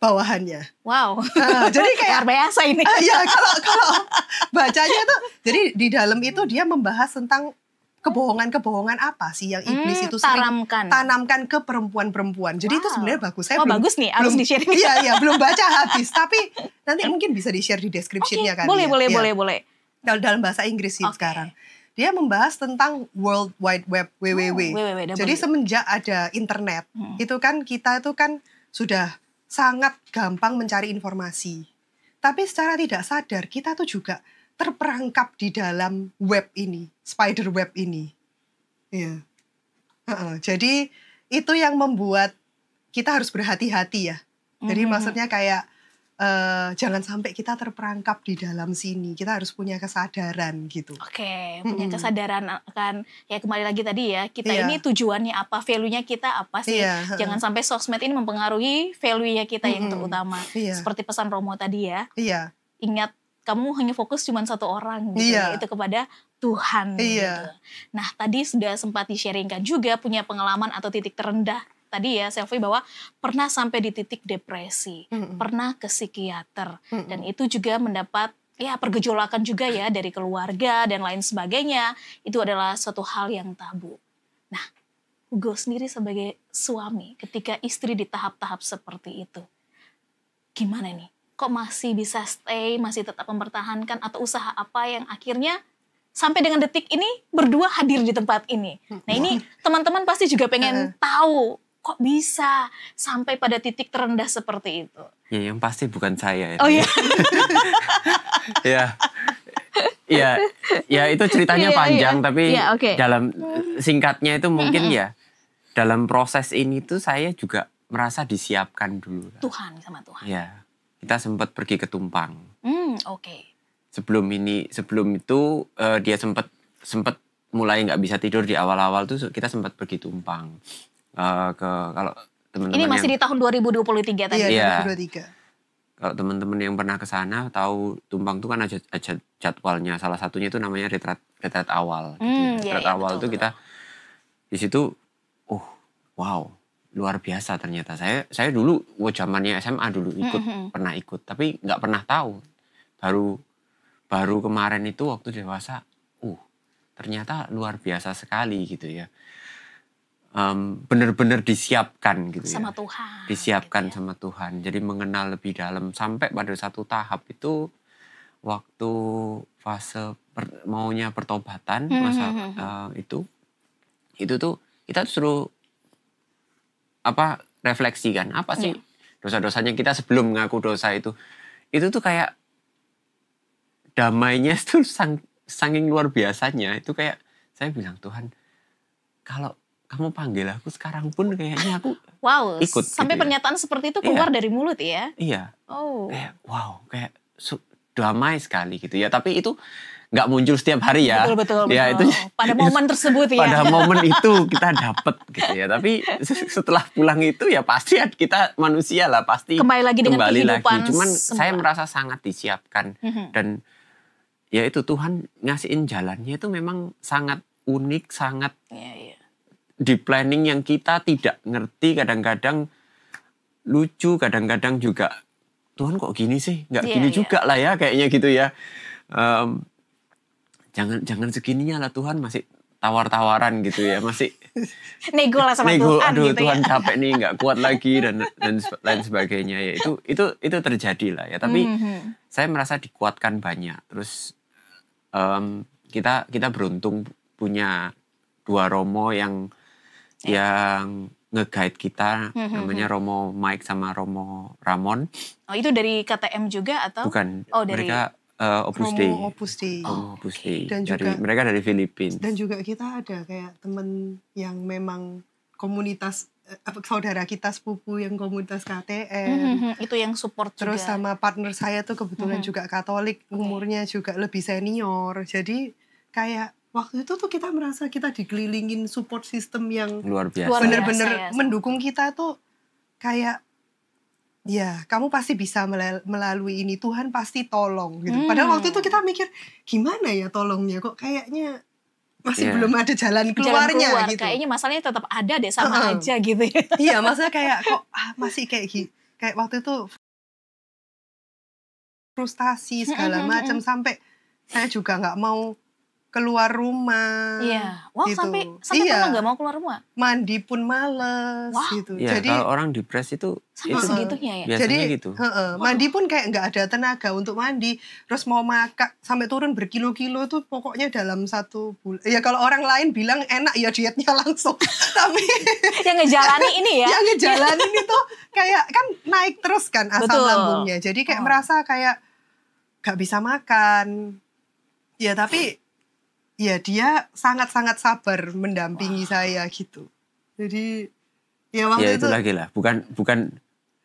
bawahannya. Wow, Jadi kayak luar biasa ini. ya kalau bacanya tuh, jadi di dalam itu dia membahas tentang kebohongan-kebohongan apa sih yang iblis itu sering tanamkan ke perempuan-perempuan. Jadi itu sebenarnya bagus. Saya belum, bagus nih, harus di-share. Iya, belum baca habis. Tapi nanti mungkin bisa di-share di description-nya kan. Boleh. Dalam bahasa Inggris sih sekarang. Dia membahas tentang World Wide Web, WWW. Jadi semenjak ada internet, itu kan kita itu kan sudah sangat gampang mencari informasi. Tapi secara tidak sadar kita tuh juga terperangkap di dalam web ini, spider web ini. Iya. Jadi itu yang membuat kita harus berhati-hati ya. Jadi maksudnya kayak jangan sampai kita terperangkap di dalam sini. Kita harus punya kesadaran gitu. Oke, punya kesadaran akan ya kembali lagi tadi ya, kita ini tujuannya apa, value-nya kita apa sih. Jangan sampai sosmed ini mempengaruhi value-nya kita yang terutama. Seperti pesan Romo tadi ya. Iya. Ingat, kamu hanya fokus cuma satu orang gitu, yaitu kepada Tuhan gitu. Nah, tadi sudah sempat di-sharingkan juga punya pengalaman atau titik terendah tadi ya Selvi, bahwa pernah sampai di titik depresi, pernah ke psikiater, dan itu juga mendapat ya pergejolakan juga ya dari keluarga dan lain sebagainya. Itu adalah suatu hal yang tabu. Nah, Hugo sendiri sebagai suami ketika istri di tahap-tahap seperti itu, gimana nih? Kok masih bisa stay, masih tetap mempertahankan, atau usaha apa yang akhirnya sampai dengan detik ini berdua hadir di tempat ini? Nah ini teman-teman pasti juga pengen tahu, kok bisa sampai pada titik terendah seperti itu? Ya, yang pasti bukan saya. Oh iya. Ya itu ceritanya panjang, tapi okay. Dalam singkatnya itu mungkin ya dalam proses ini tuh saya juga merasa disiapkan dulu. Tuhan sama Tuhan. Ya, kita sempat pergi ke Tumpang. Oke. Sebelum itu dia sempat mulai nggak bisa tidur di awal-awal tuh kita sempat pergi Tumpang. Kalau teman-teman ini masih di tahun 2023 tadi. Iya, 2023. Kalau teman-teman yang pernah ke sana tahu Tumpang tuh kan ada jadwalnya. Salah satunya itu namanya retret awal. Retret awal itu kita di situ, wow, luar biasa ternyata. Saya dulu zamannya SMA dulu pernah ikut, tapi nggak pernah tahu. Baru kemarin itu waktu dewasa, ternyata luar biasa sekali gitu ya. Benar-benar disiapkan gitu sama ya. Tuhan. Disiapkan gitu ya. sama Tuhan. Jadi mengenal lebih dalam sampai pada satu tahap itu waktu fase maunya pertobatan itu tuh kita suruh refleksikan apa sih dosa-dosanya kita sebelum mengaku dosa itu tuh kayak damainya tuh saking luar biasanya. Itu kayak saya bilang, Tuhan, kalau kamu panggil aku sekarang pun kayaknya aku ikut. Sampai gitu pernyataan seperti itu keluar dari mulut ya? Iya. Kayak wow, kayak damai sekali gitu ya. Tapi itu nggak muncul setiap hari ya. Betul. Ya, itu pada momen tersebut ya. Pada momen itu kita dapet gitu ya. Tapi setelah pulang itu ya pasti kita manusia lah, pasti kembali lagi dengan kehidupan. Cuman saya merasa sangat disiapkan. Dan ya itu Tuhan ngasihin jalannya itu memang sangat unik, sangat di planning yang kita tidak ngerti, kadang-kadang lucu, kadang-kadang juga Tuhan kok gini sih, nggak gini juga lah ya kayaknya gitu ya. Jangan segininya lah Tuhan, masih tawar-tawaran gitu ya, masih nego lah sama Tuhan aduh gitu Tuhan ya. capek nih, nggak kuat lagi dan lain sebagainya ya. Itu terjadi lah ya, tapi saya merasa dikuatkan banyak. Terus kita beruntung punya 2 Romo yang nge-guide kita, namanya Romo Mike sama Romo Ramon. Oh, itu dari KTM juga atau? Bukan, dari mereka Opus Dei. Romo Opus Dei. Dan juga mereka dari Filipina. Dan juga kita ada kayak temen yang memang komunitas, saudara kita sepupu yang komunitas KTM. Itu yang support Terus juga. sama partner saya tuh kebetulan juga Katolik, umurnya juga lebih senior. Jadi kayak waktu itu tuh kita merasa kita dikelilingin support system yang Luar biasa. bener-bener mendukung kita tuh kayak ya kamu pasti bisa melalui ini, Tuhan pasti tolong gitu. Padahal waktu itu kita mikir gimana ya tolongnya, kok kayaknya masih belum ada jalan keluarnya gitu. Kayaknya masalahnya tetap ada deh, sama aja gitu ya. Iya, maksudnya kayak kok masih kayak waktu itu frustasi segala macam, sampai saya juga nggak mau keluar rumah. Iya. Wah, gitu. sampai pernah nggak mau keluar rumah? Mandi pun males gitu. Ya, Jadi kalau orang depres itu segitunya ya. Biasanya jadi gitu. Mandi pun kayak nggak ada tenaga untuk mandi. Terus mau makan sampai turun berkilo-kilo tuh pokoknya dalam 1 bulan. Ya kalau orang lain bilang enak ya dietnya langsung. Tapi yang ngejalani ini ya. yang ngejalanin itu kayak kan naik terus kan asam lambungnya. Jadi kayak merasa kayak nggak bisa makan. Ya tapi ya dia sangat-sangat sabar mendampingi saya gitu. Jadi ya waktu itu lagi lah, bukan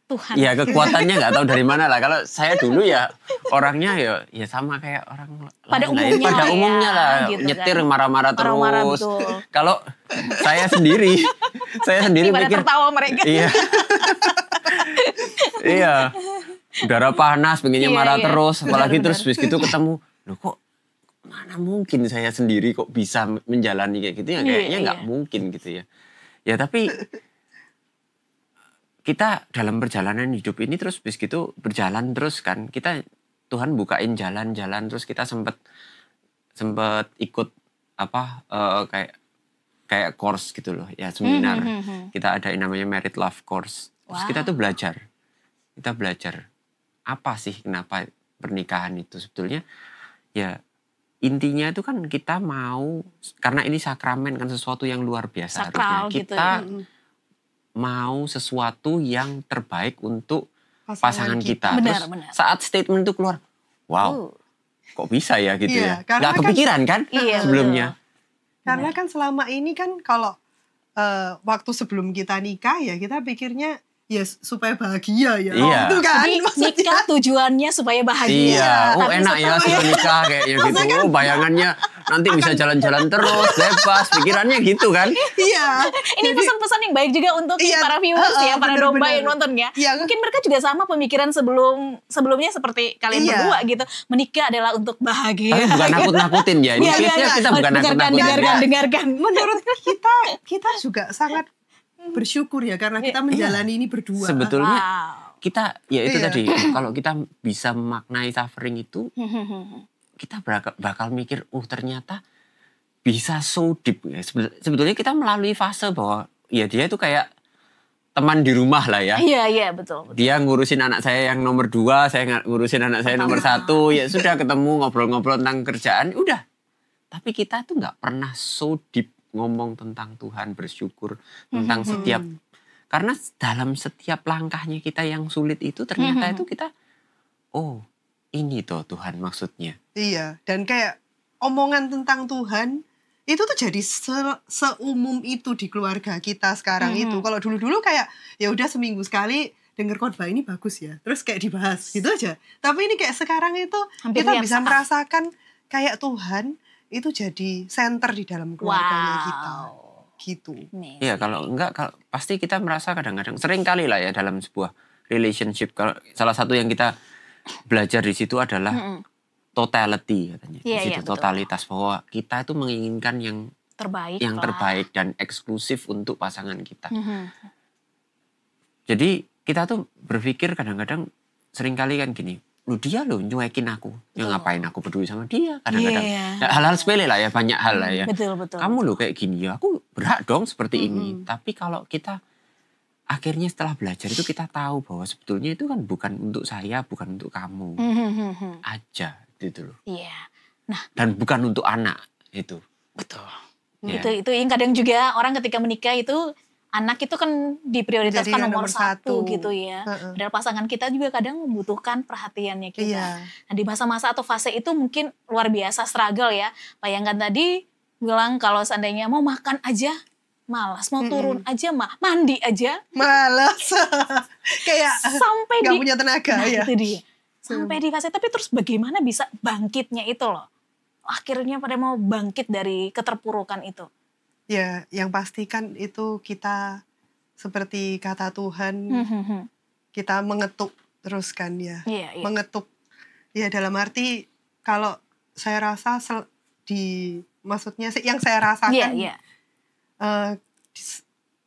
Tuhan. Ya kekuatannya nggak tahu dari mana lah. Kalau saya dulu ya orangnya ya sama kayak orang pada lain. umumnya, Pada umumnya lah, gitu nyetir kan. marah-marah terus. Kalau saya sendiri pada mikir tertawa mereka. Iya. Iya. Udara panas, pengennya marah terus, apalagi terus begitu ketemu, loh kok mana mungkin saya sendiri kok bisa menjalani kayak gitu ya, kayaknya nggak mungkin gitu ya. Ya tapi kita dalam perjalanan hidup ini terus begitu berjalan terus kan, kita Tuhan bukain jalan-jalan, terus kita sempet ikut kayak course gitu loh ya, seminar. Kita ada yang namanya Merit Love Course. Terus kita tuh belajar apa sih kenapa pernikahan itu sebetulnya ya. Intinya itu kan kita mau, karena ini sakramen kan, sesuatu yang luar biasa. Sakral harusnya kita gitu. mau sesuatu yang terbaik untuk pasangan kita. Benar. Saat statement itu keluar, wow, kok bisa ya gitu ya. Nggak kepikiran kan sebelumnya. Karena kan selama ini kan kalau waktu sebelum kita nikah ya kita pikirnya ya supaya bahagia ya. Iya. Itu kan. Jadi nikah tujuannya supaya bahagia. Iya, Tapi enak ya sudah nikah kayaknya gitu. Bayangannya nanti bisa jalan-jalan terus, bebas, pikirannya gitu kan. Iya. Ini pesan-pesan yang baik juga untuk para viewers ya, para domba yang nonton ya. Mungkin mereka juga sama pemikiran sebelumnya seperti kalian berdua gitu. Menikah adalah untuk bahagia. Tapi bukan nakut-nakutin ya. Ini kita bukan nakut-nakutin. Dengarkan. Menurut kita juga sangat bersyukur ya karena kita menjalani ini berdua. Sebetulnya kita ya itu tadi, kalau kita bisa memaknai suffering itu, kita bakal mikir, ternyata bisa so deep. Sebetulnya kita melalui fase bahwa ya dia itu kayak teman di rumah lah ya. Iya betul. Dia ngurusin anak saya yang nomor 2, saya ngurusin anak saya nomor 1. Ya sudah, ketemu ngobrol-ngobrol tentang kerjaan, udah. Tapi kita tuh nggak pernah so deep ngomong tentang Tuhan, bersyukur tentang setiap, karena dalam setiap langkahnya kita yang sulit itu ternyata itu kita, ini tuh Tuhan maksudnya. Iya, dan kayak omongan tentang Tuhan itu tuh jadi seumum itu di keluarga kita sekarang itu. Kalau dulu-dulu kayak ya udah seminggu sekali denger khotbah ini bagus ya, terus kayak dibahas gitu aja. Tapi ini kayak sekarang itu kita bisa merasakan kayak Tuhan itu jadi center di dalam keluarganya kita gitu. Iya, kalau pasti kita merasa kadang-kadang, sering kali lah ya dalam sebuah relationship, kalau salah satu yang kita belajar di situ adalah totality katanya. Di situ totalitas, bahwa kita itu menginginkan yang terbaik yang lah. terbaik dan eksklusif untuk pasangan kita. Mhm. Jadi kita tuh berpikir kadang-kadang seringkali kan gini, dia loh nyuekin aku, ya Betul. ngapain aku peduli sama dia kadang-kadang. Iya. Ya, hal-hal sepele lah ya, banyak hal lah ya. Betul. Kamu loh kayak gini ya, aku berhak dong seperti ini. Tapi kalau kita akhirnya setelah belajar itu kita tahu bahwa sebetulnya itu kan bukan untuk saya, bukan untuk kamu aja gitu loh. Iya. Dan bukan untuk anak itu. Betul. Ya. Itu yang kadang juga orang ketika menikah itu anak itu kan diprioritaskan Jadikan nomor nomor satu satu. gitu ya. Padahal pasangan kita juga kadang membutuhkan perhatiannya kita. Iya. Nah di masa-masa atau fase itu mungkin luar biasa struggle ya. Bayangkan tadi bilang kalau seandainya mau makan aja malas, mau turun aja mandi aja Malas. Kayak sampai nggak di punya tenaga nah, ya. itu dia. Sampai di fase tapi terus bagaimana bisa bangkitnya itu loh. Akhirnya pada mau bangkit dari keterpurukan itu. Ya, yang pasti kan itu kita seperti kata Tuhan, kita mengetuk terus kan ya. Iya. Mengetuk. Ya dalam arti kalau saya rasa maksudnya sih yang saya rasakan Iya.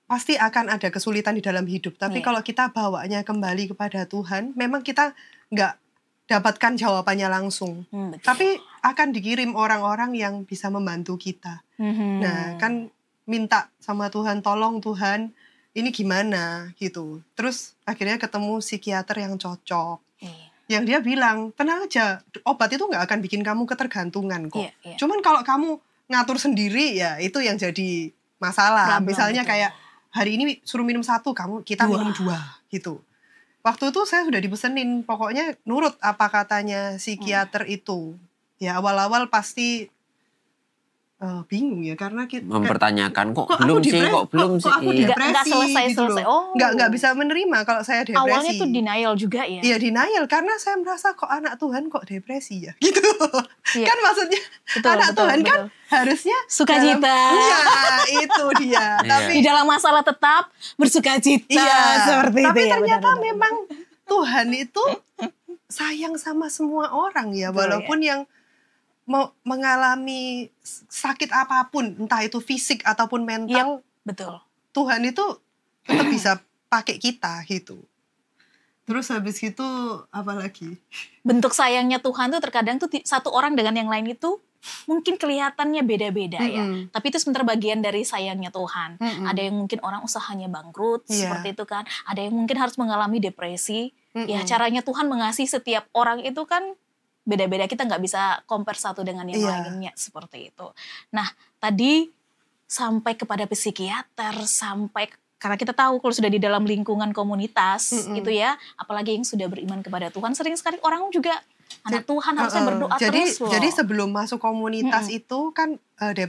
pasti akan ada kesulitan di dalam hidup. Tapi Iya. kalau kita bawanya kembali kepada Tuhan, memang kita nggak dapatkan jawabannya langsung. Betul. Tapi akan dikirim orang-orang yang bisa membantu kita. Nah, kan minta sama Tuhan, tolong Tuhan, ini gimana gitu. Terus akhirnya ketemu psikiater yang cocok. Iya. Yang dia bilang, tenang aja, obat itu nggak akan bikin kamu ketergantungan kok. Iya. Cuman kalau kamu ngatur sendiri ya itu yang jadi masalah. Problem, Misalnya betul. kayak hari ini suruh minum 1, kita Dua. minum 2 gitu. Waktu itu saya sudah dipesenin, pokoknya nurut apa katanya psikiater itu. Ya awal-awal pasti bingung ya karena kita Mempertanyakan kok aku belum sih, depres- kok belum kok sih. aku Iya. depresi Nggak selesai-selesai. gitu loh. Oh. Nggak bisa menerima kalau saya depresi. Awalnya tuh denial juga ya. Iya denial karena saya merasa kok anak Tuhan kok depresi ya gitu. Iya. Kan maksudnya Betul, anak betul, Tuhan kan betul. harusnya Sukacita. Iya itu dia. Iya. Tapi Di dalam masalah tetap bersukacita iya. seperti Tapi itu ya. ternyata benar-benar. memang Tuhan itu sayang sama semua orang ya, Betul, walaupun yang mau mengalami sakit apapun, entah itu fisik ataupun mental, Betul. Tuhan itu tetap bisa pakai kita gitu. Terus habis itu apa lagi? Bentuk sayangnya Tuhan tuh terkadang tuh satu orang dengan yang lain itu mungkin kelihatannya beda-beda ya. Tapi itu sebentar bagian dari sayangnya Tuhan. Ada yang mungkin orang usahanya bangkrut Iya. seperti itu kan. Ada yang mungkin harus mengalami depresi. Ya caranya Tuhan mengasihi setiap orang itu kan beda-beda. Kita nggak bisa compare satu dengan yang Iya. lainnya seperti itu. Nah tadi sampai kepada psikiater, karena kita tahu kalau sudah di dalam lingkungan komunitas gitu ya, apalagi yang sudah beriman kepada Tuhan, sering sekali orang juga anak Tuhan harusnya berdoa terus loh. Jadi sebelum masuk komunitas itu kan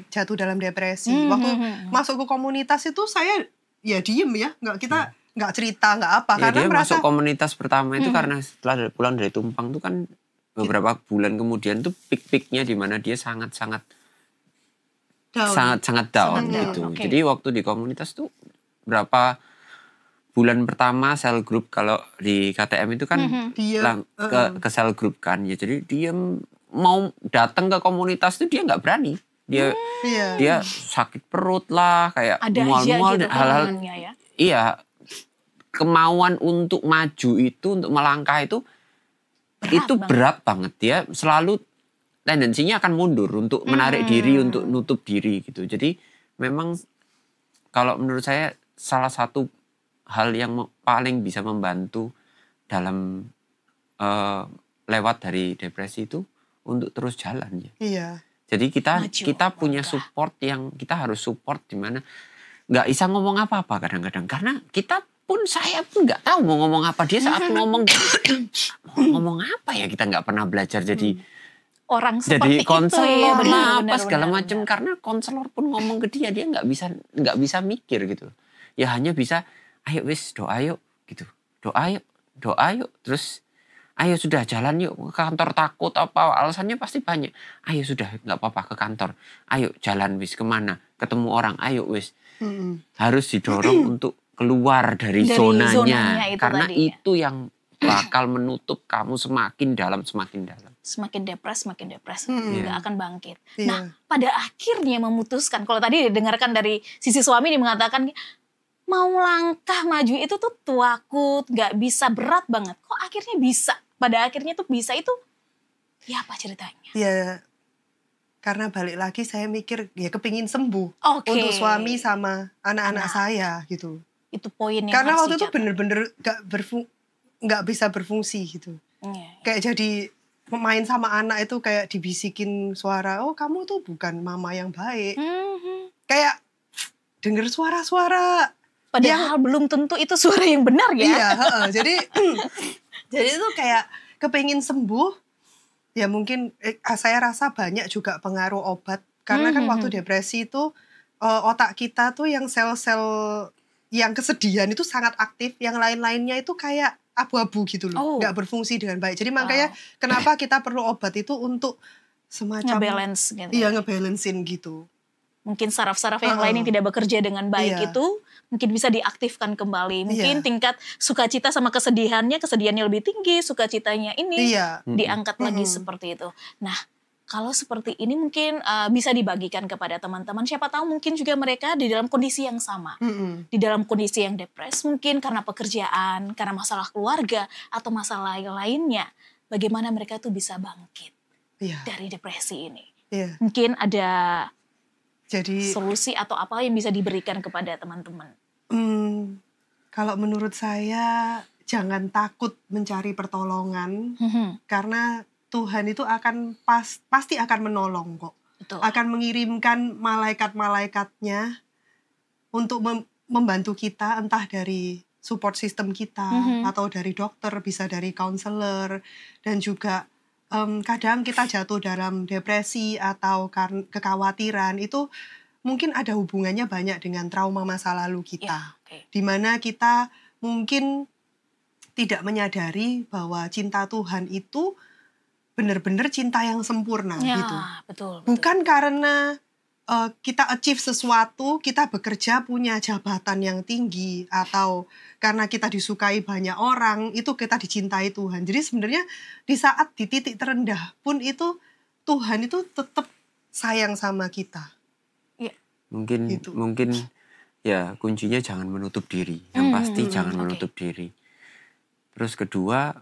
jatuh dalam depresi. Waktu masuk ke komunitas itu saya ya diem ya, kita nggak cerita nggak apa Ya, karena dia merasa masuk komunitas pertama itu karena setelah pulang dari Tumpang itu kan beberapa bulan kemudian tuh peak-peaknya di mana dia sangat-sangat down. sangat-sangat down Sangat down, gitu. oke. Jadi waktu di komunitas tuh berapa bulan pertama sel group kalau di KTM itu kan Dia ke sel group kan ya. Jadi dia mau datang ke komunitas tuh dia nggak berani. Dia iya. dia sakit perut lah, kayak Ada aja mual-mual gitu dan hal-hal. keluhannya ya. Iya, kemauan untuk maju itu, untuk melangkah itu berat banget. Dia selalu tendensinya akan mundur untuk menarik diri, untuk nutup diri gitu. Jadi memang kalau menurut saya salah satu hal yang paling bisa membantu dalam lewat dari depresi itu untuk terus jalan ya. Iya. Jadi Maju, kita punya langkah. support yang kita harus support di mana nggak bisa ngomong apa-apa kadang-kadang karena saya pun nggak tahu mau ngomong apa. Dia saat ngomong mau ngomong apa ya, kita nggak pernah belajar jadi Orang jadi seperti konselor itu ya, lah benar, apa segala benar, macam benar. karena konselor pun ngomong ke dia nggak bisa mikir gitu. Ya hanya bisa ayo wis doa yuk gitu. Doa yuk terus ayo sudah jalan yuk ke kantor, takut apa alasannya pasti banyak. Ayo sudah nggak apa-apa ke kantor. Ayo jalan wis kemana, ketemu orang, ayo wis. Harus didorong untuk keluar dari zonanya itu karena tadi, ya. itu yang bakal menutup kamu semakin dalam. Semakin depres, Hmm. nggak akan bangkit. Iya. Nah, pada akhirnya memutuskan, kalau tadi didengarkan dari sisi suami dia mengatakan, mau langkah maju itu tuh takut, nggak bisa, berat banget. Kok akhirnya bisa? Pada akhirnya tuh bisa itu, ya apa ceritanya? Ya, karena balik lagi saya mikir ya kepingin sembuh Oke. untuk suami sama anak-anak Anak. saya gitu. Itu poin yang Karena harus waktu itu dicatat. bener-bener nggak bisa berfungsi gitu. Iya. Kayak jadi main sama anak itu kayak dibisikin suara, oh kamu tuh bukan mama yang baik. Mhm. Kayak denger suara-suara. Padahal belum tentu itu suara yang benar ya. Iya, heeh. Jadi itu kayak kepingin sembuh. Ya mungkin saya rasa banyak juga pengaruh obat. Karena kan waktu depresi itu otak kita tuh yang sel-sel yang kesedihan itu sangat aktif. Yang lain-lainnya itu kayak abu-abu gitu loh. Oh. Nggak berfungsi dengan baik. Jadi makanya kenapa kita perlu obat itu untuk semacam Ngebalance gitu. iya, ngebalancein gitu. Mungkin saraf-saraf yang lain yang tidak bekerja dengan baik Iya. itu mungkin bisa diaktifkan kembali. Mungkin Iya. tingkat sukacita sama kesedihannya lebih tinggi, sukacitanya ini Iya. diangkat lagi seperti itu. Nah, kalau seperti ini mungkin bisa dibagikan kepada teman-teman. Siapa tahu mungkin juga mereka di dalam kondisi yang sama. Mm-mm. Di dalam kondisi yang depres, mungkin karena pekerjaan, karena masalah keluarga, atau masalah lainnya. Bagaimana mereka tuh bisa bangkit Iya. dari depresi ini. Iya. Mungkin ada Jadi solusi atau apa yang bisa diberikan kepada teman-teman. Kalau menurut saya jangan takut mencari pertolongan karena Tuhan itu akan pasti akan menolong kok. Betul. Akan mengirimkan malaikat-malaikatnya untuk membantu kita, entah dari support system kita atau dari dokter, bisa dari counselor, dan juga kadang kita jatuh dalam depresi atau kekhawatiran itu mungkin ada hubungannya banyak dengan trauma masa lalu kita. Ya, oke. Di mana kita mungkin tidak menyadari bahwa cinta Tuhan itu benar-benar cinta yang sempurna Ya, gitu. betul. Bukan karena kita achieve sesuatu, kita bekerja punya jabatan yang tinggi, atau karena kita disukai banyak orang, itu kita dicintai Tuhan. Jadi sebenarnya di saat di titik terendah pun itu Tuhan itu tetap sayang sama kita. Mungkin Gitu. ya kuncinya jangan menutup diri. Yang pasti jangan menutup diri. Terus kedua,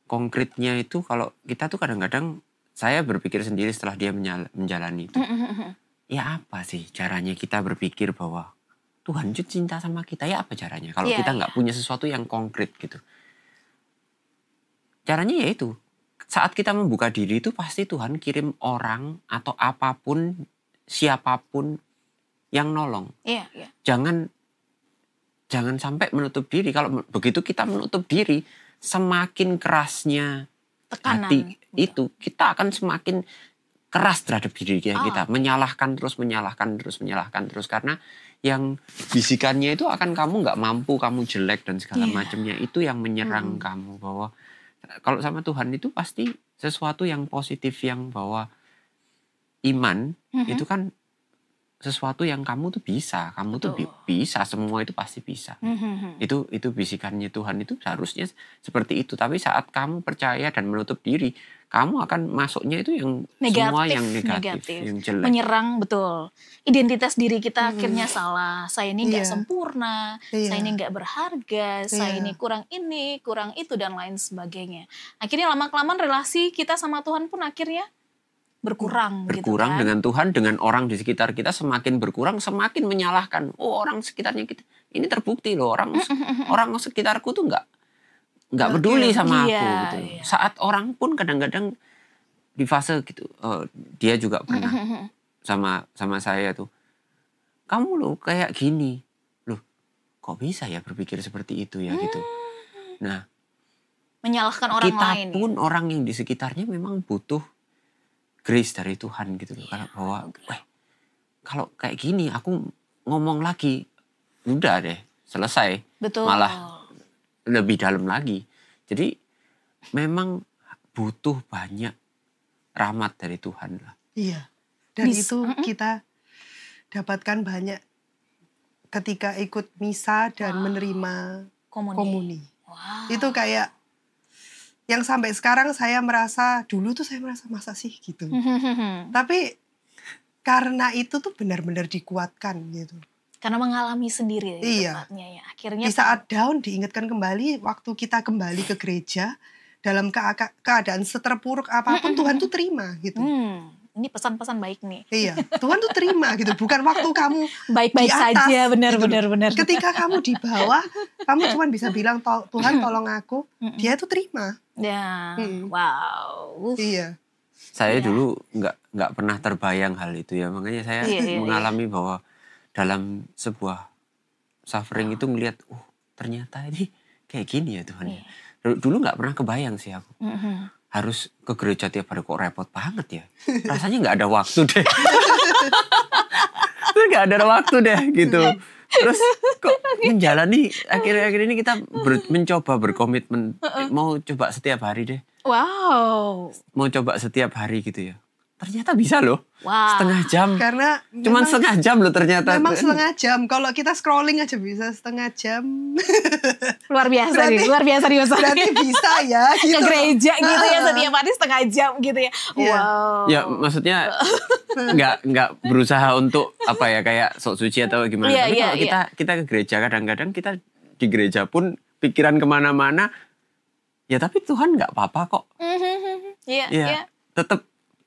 konkretnya itu kalau kita tuh kadang-kadang, saya berpikir sendiri setelah dia menjalani itu. Ya apa sih caranya kita berpikir bahwa Tuhan itu cinta sama kita, ya apa caranya? Kalau Iya, kita nggak punya sesuatu yang konkret gitu. Caranya ya itu, saat kita membuka diri itu pasti Tuhan kirim orang atau apapun, siapapun yang nolong. Iya, iya. Jangan sampai menutup diri. Kalau begitu kita menutup diri, semakin kerasnya Tekanan. hati itu, kita akan semakin keras terhadap diri kita. Menyalahkan terus. Karena yang bisikannya itu akan kamu nggak mampu, kamu jelek dan segala macamnya. Itu yang menyerang kamu. Bahwa kalau sama Tuhan itu pasti sesuatu yang positif, yang bahwa iman itu kan sesuatu yang kamu tuh bisa, kamu tuh bisa, semua itu pasti bisa. Itu bisikannya Tuhan itu seharusnya seperti itu. Tapi saat kamu percaya dan menutup diri, kamu akan masuknya itu yang semua yang negatif, yang jelek. Menyerang, betul. Identitas diri kita akhirnya salah. Saya ini nggak sempurna, saya ini nggak berharga, saya ini, kurang itu dan lain sebagainya. Akhirnya lama-kelamaan relasi kita sama Tuhan pun akhirnya berkurang gitu kan? Dengan Tuhan, dengan orang di sekitar kita semakin berkurang, semakin menyalahkan. Oh, orang sekitarnya kita, ini terbukti loh, orang sekitarku tuh nggak peduli sama aku gitu. Saat orang pun kadang-kadang di fase gitu, dia juga pernah sama saya tuh, kamu loh kayak gini, loh kok bisa ya berpikir seperti itu ya gitu. Nah, menyalahkan orang kita lain. Kita pun orang yang di sekitarnya memang butuh grace dari Tuhan gitu loh. Karena bahwa kalau kayak gini aku ngomong lagi, udah deh selesai. Betul. Malah lebih dalam lagi. Jadi memang butuh banyak rahmat dari Tuhan lah. Iya. Dan itu kita dapatkan banyak ketika ikut misa dan menerima komuni. Wow. Itu kayak yang sampai sekarang saya merasa, dulu tuh saya merasa masa sih gitu. Tapi karena itu tuh benar-benar dikuatkan gitu. Karena mengalami sendiri Iya. tepatnya ya. Akhirnya Di saat down diingatkan kembali waktu kita kembali ke gereja dalam keadaan seterpuruk apapun Tuhan tuh terima gitu. Ini pesan-pesan baik nih. Iya, Tuhan tuh terima gitu. Bukan waktu kamu Baik-baik di atas, saja, benar. Ketika kamu di bawah, kamu cuma bisa bilang Tuhan tolong aku. Dia tuh terima. Ya, wow. Iya. Saya dulu nggak pernah terbayang hal itu ya, makanya saya mengalami bahwa dalam sebuah suffering itu ngelihat, ternyata ini kayak gini ya Tuhan. Dulu nggak pernah kebayang sih aku. Harus ke gereja tiap hari, kok repot banget ya. Rasanya nggak ada waktu deh. Nggak ada waktu deh gitu. Terus kok menjalani akhir-akhir ini kita mencoba berkomitmen mau coba setiap hari deh. Wow. Mau coba setiap hari gitu ya. Ternyata bisa loh. Wow. Setengah jam. Karena cuman setengah jam loh ternyata. Memang setengah jam. Kalau kita scrolling aja bisa setengah jam. Luar biasa nih, luar biasa nih Mas. Berarti bisa ya gitu. Ke gereja gitu ya setiap hari setengah jam gitu ya. Wow. Ya maksudnya nggak berusaha untuk apa ya kayak sok suci atau gimana. Tapi kalau kita ke gereja kadang-kadang kita di gereja pun pikiran kemana-mana. Ya tapi Tuhan nggak apa-apa kok. Iya.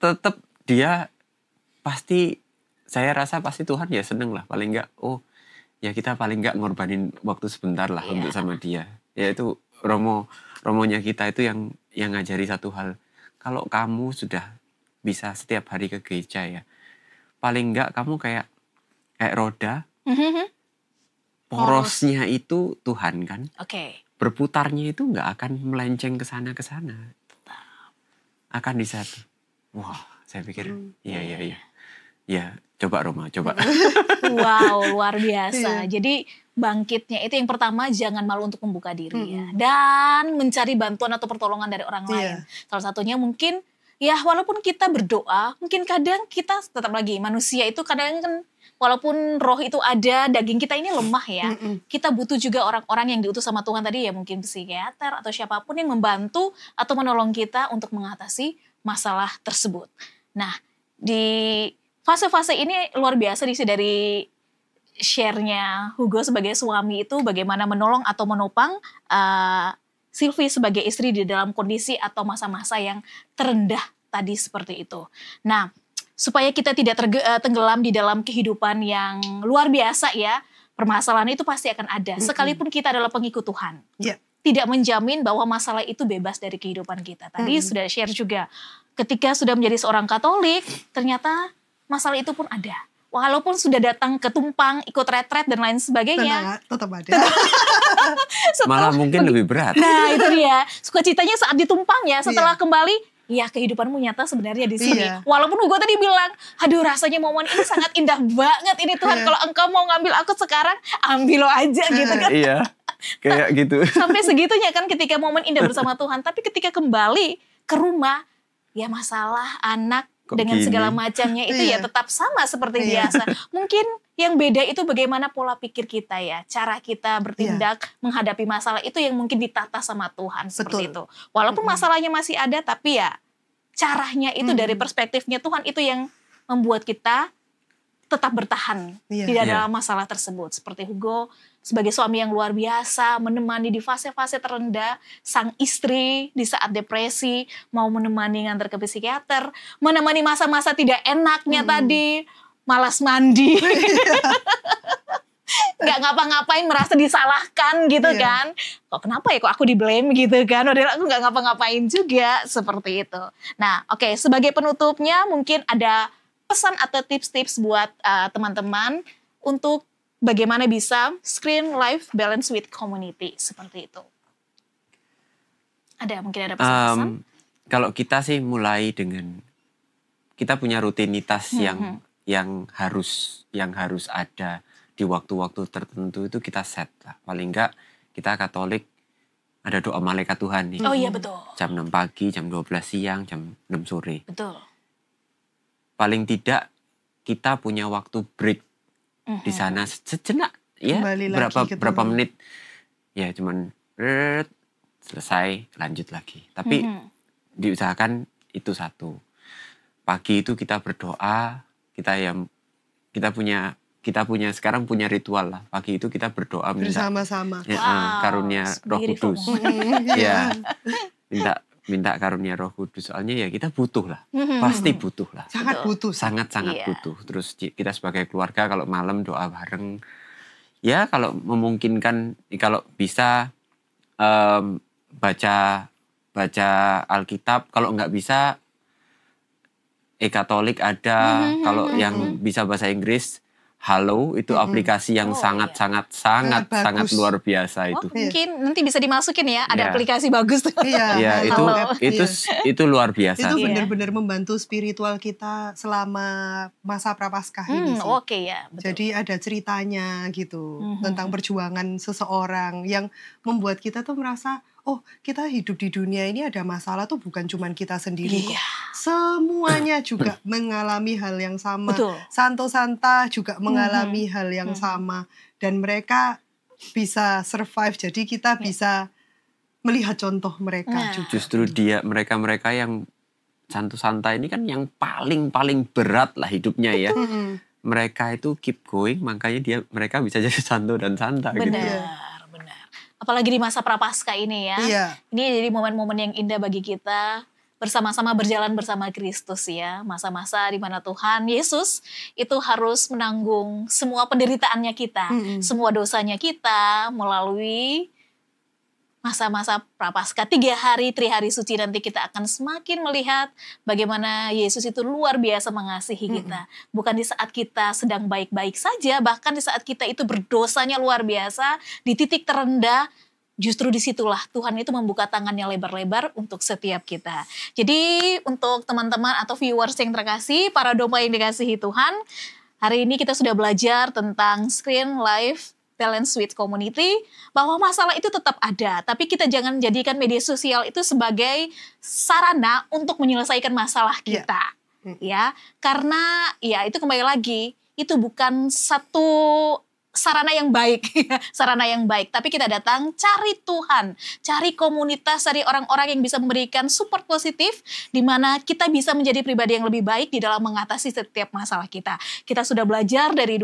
Tetap dia pasti, saya rasa pasti Tuhan ya seneng lah paling nggak. Ya kita paling nggak ngorbanin waktu sebentar lah untuk sama dia. Ya itu romonya kita itu yang ngajari satu hal. Kalau kamu sudah bisa setiap hari ke gereja ya, paling nggak kamu kayak roda, porosnya itu Tuhan kan. Oke. Berputarnya itu nggak akan melenceng ke sana. Akan di satu. Wah, saya pikir, iya. Ya, coba Roma, coba. Wow, luar biasa. Jadi bangkitnya itu yang pertama, jangan malu untuk membuka diri ya. Dan mencari bantuan atau pertolongan dari orang lain. Salah satunya mungkin, ya walaupun kita berdoa, mungkin kadang kita tetap lagi, manusia itu kadang kan, walaupun roh itu ada, daging kita ini lemah ya. Kita butuh juga orang-orang yang diutus sama Tuhan tadi ya, mungkin psikiater atau siapapun yang membantu atau menolong kita untuk mengatasi masalah tersebut. Nah, di fase-fase ini luar biasa dari share-nya Hugo sebagai suami itu bagaimana menolong atau menopang Sylvie sebagai istri di dalam kondisi atau masa-masa yang terendah tadi seperti itu. Nah, supaya kita tidak tenggelam di dalam kehidupan yang luar biasa ya, permasalahan itu pasti akan ada. Sekalipun kita adalah pengikut Tuhan. Tidak menjamin bahwa masalah itu bebas dari kehidupan kita. Tadi sudah share juga, ketika sudah menjadi seorang Katolik, ternyata masalah itu pun ada. Walaupun sudah datang ke Tumpang, ikut retret dan lain sebagainya. Tetap ada. Malah mungkin lebih berat. Nah itu dia, sukacitanya saat di Tumpang ya, setelah kembali, ya kehidupanmu nyata sebenarnya di sini. Walaupun Hugo tadi bilang, aduh rasanya momen ini sangat indah banget ini Tuhan. Kalau engkau mau ngambil aku sekarang, ambil lo aja gitu kan. Iya, kayak gitu. Sampai segitunya kan ketika momen indah bersama Tuhan. Tapi ketika kembali ke rumah, ya masalah anak dengan segala macamnya itu ya tetap sama seperti biasa. Mungkin yang beda itu bagaimana pola pikir kita ya. Cara kita bertindak menghadapi masalah itu yang mungkin ditata sama Tuhan seperti itu. Walaupun masalahnya masih ada tapi ya caranya itu dari perspektifnya Tuhan itu yang membuat kita tetap bertahan di dalam masalah tersebut. Seperti Hugo sebagai suami yang luar biasa, menemani di fase-fase terendah, sang istri di saat depresi, mau menemani ngantar ke psikiater, menemani masa-masa tidak enaknya tadi, malas mandi, nggak ngapa-ngapain, merasa disalahkan gitu kan. Kok kenapa ya kok aku di-blame gitu kan, padahal aku nggak ngapa-ngapain juga, seperti itu. Nah oke, sebagai penutupnya mungkin ada pesan atau tips-tips buat teman-teman untuk bagaimana bisa screen life balance with community seperti itu. Mungkin ada pesan-pesan? Kalau kita sih mulai dengan kita punya rutinitas yang harus ada di waktu-waktu tertentu itu kita set lah. Paling enggak kita Katolik ada doa malaikat Tuhan nih. Oh iya betul. Jam 6 pagi, jam 12 siang, jam 6 sore. Betul. Paling tidak kita punya waktu break di sana sejenak ya, berapa menit ya, cuman selesai lanjut lagi. Tapi diusahakan itu satu. Pagi itu kita berdoa, kita punya sekarang punya ritual lah. Pagi itu kita berdoa minta Bersama-sama. karunia Roh Sendiri Kudus. Ya, minta karunia Roh Kudus. Soalnya ya kita butuh lah. Pasti butuh lah. Sangat butuh. Sangat-sangat Iya. butuh. Terus kita sebagai keluarga kalau malam doa bareng. Ya kalau memungkinkan, kalau bisa baca Alkitab. Kalau nggak bisa e-Katolik ada. Kalau yang bisa bahasa Inggris, Halo itu aplikasi yang sangat bagus. luar biasa Oh, itu. mungkin nanti bisa dimasukin ya, ada Iya. aplikasi bagus tuh. Iya, Ya itu Halo. itu luar biasa. Itu sih. benar-benar membantu spiritual kita selama masa prapaskah ini sih. Oke ya, betul. Jadi ada ceritanya gitu tentang perjuangan seseorang yang membuat kita tuh merasa, oh kita hidup di dunia ini ada masalah tuh bukan cuman kita sendiri kok. Iya. Semuanya juga mengalami hal yang sama. Betul. Santo Santa juga mengalami hal yang sama. Dan mereka bisa survive, jadi kita bisa melihat contoh mereka Nah. juga. Justru mereka yang Santo Santa ini kan yang paling berat lah hidupnya ya. Mereka itu keep going, makanya mereka bisa jadi Santo dan Santa gitu. Benar. Apalagi di masa prapaskah ini ya. Iya. Ini jadi momen-momen yang indah bagi kita bersama-sama berjalan bersama Kristus ya. Masa-masa di mana Tuhan Yesus itu harus menanggung semua penderitaannya kita, semua dosanya kita melalui masa-masa prapaskah. 3 hari, Trihari Suci nanti kita akan semakin melihat bagaimana Yesus itu luar biasa mengasihi kita. Bukan di saat kita sedang baik-baik saja, bahkan di saat kita itu berdosanya luar biasa, di titik terendah, justru disitulah Tuhan itu membuka tangannya lebar-lebar untuk setiap kita. Jadi untuk teman-teman atau viewers yang terkasih, para domba yang dikasihi Tuhan, hari ini kita sudah belajar tentang Screen Life Talent Suite Community, bahwa masalah itu tetap ada, tapi kita jangan jadikan media sosial itu sebagai sarana untuk menyelesaikan masalah kita. Ya, karena ya itu kembali lagi, itu bukan satu sarana yang baik, sarana yang baik. Tapi kita datang cari Tuhan, cari komunitas, cari orang-orang yang bisa memberikan support positif, di mana kita bisa menjadi pribadi yang lebih baik di dalam mengatasi setiap masalah kita. Kita sudah belajar dari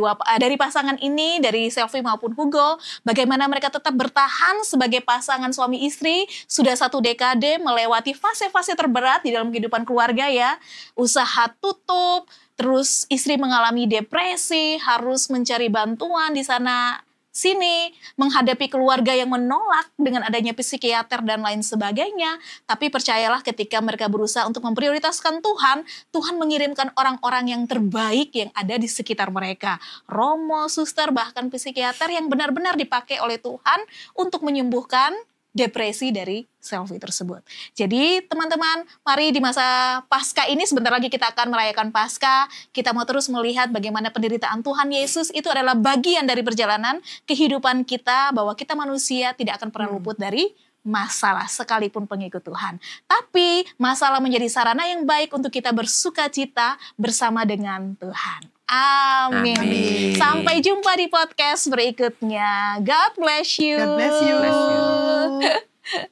pasangan ini, dari Selfie maupun Hugo, bagaimana mereka tetap bertahan sebagai pasangan suami istri, sudah 1 dekade melewati fase-fase terberat di dalam kehidupan keluarga ya, usaha tutup, terus istri mengalami depresi, harus mencari bantuan di sana sini, menghadapi keluarga yang menolak dengan adanya psikiater dan lain sebagainya. Tapi percayalah ketika mereka berusaha untuk memprioritaskan Tuhan, Tuhan mengirimkan orang-orang yang terbaik yang ada di sekitar mereka. Romo, suster, bahkan psikiater yang benar-benar dipakai oleh Tuhan untuk menyembuhkan depresi dari Selfie tersebut. Jadi teman-teman, mari di masa Paskah ini, sebentar lagi kita akan merayakan Paskah, kita mau terus melihat bagaimana penderitaan Tuhan Yesus itu adalah bagian dari perjalanan kehidupan kita, bahwa kita manusia tidak akan pernah luput dari masalah sekalipun pengikut Tuhan. Tapi masalah menjadi sarana yang baik untuk kita bersuka cita bersama dengan Tuhan. Amin. Amin. Sampai jumpa di podcast berikutnya. God bless you. God bless you. Bless you.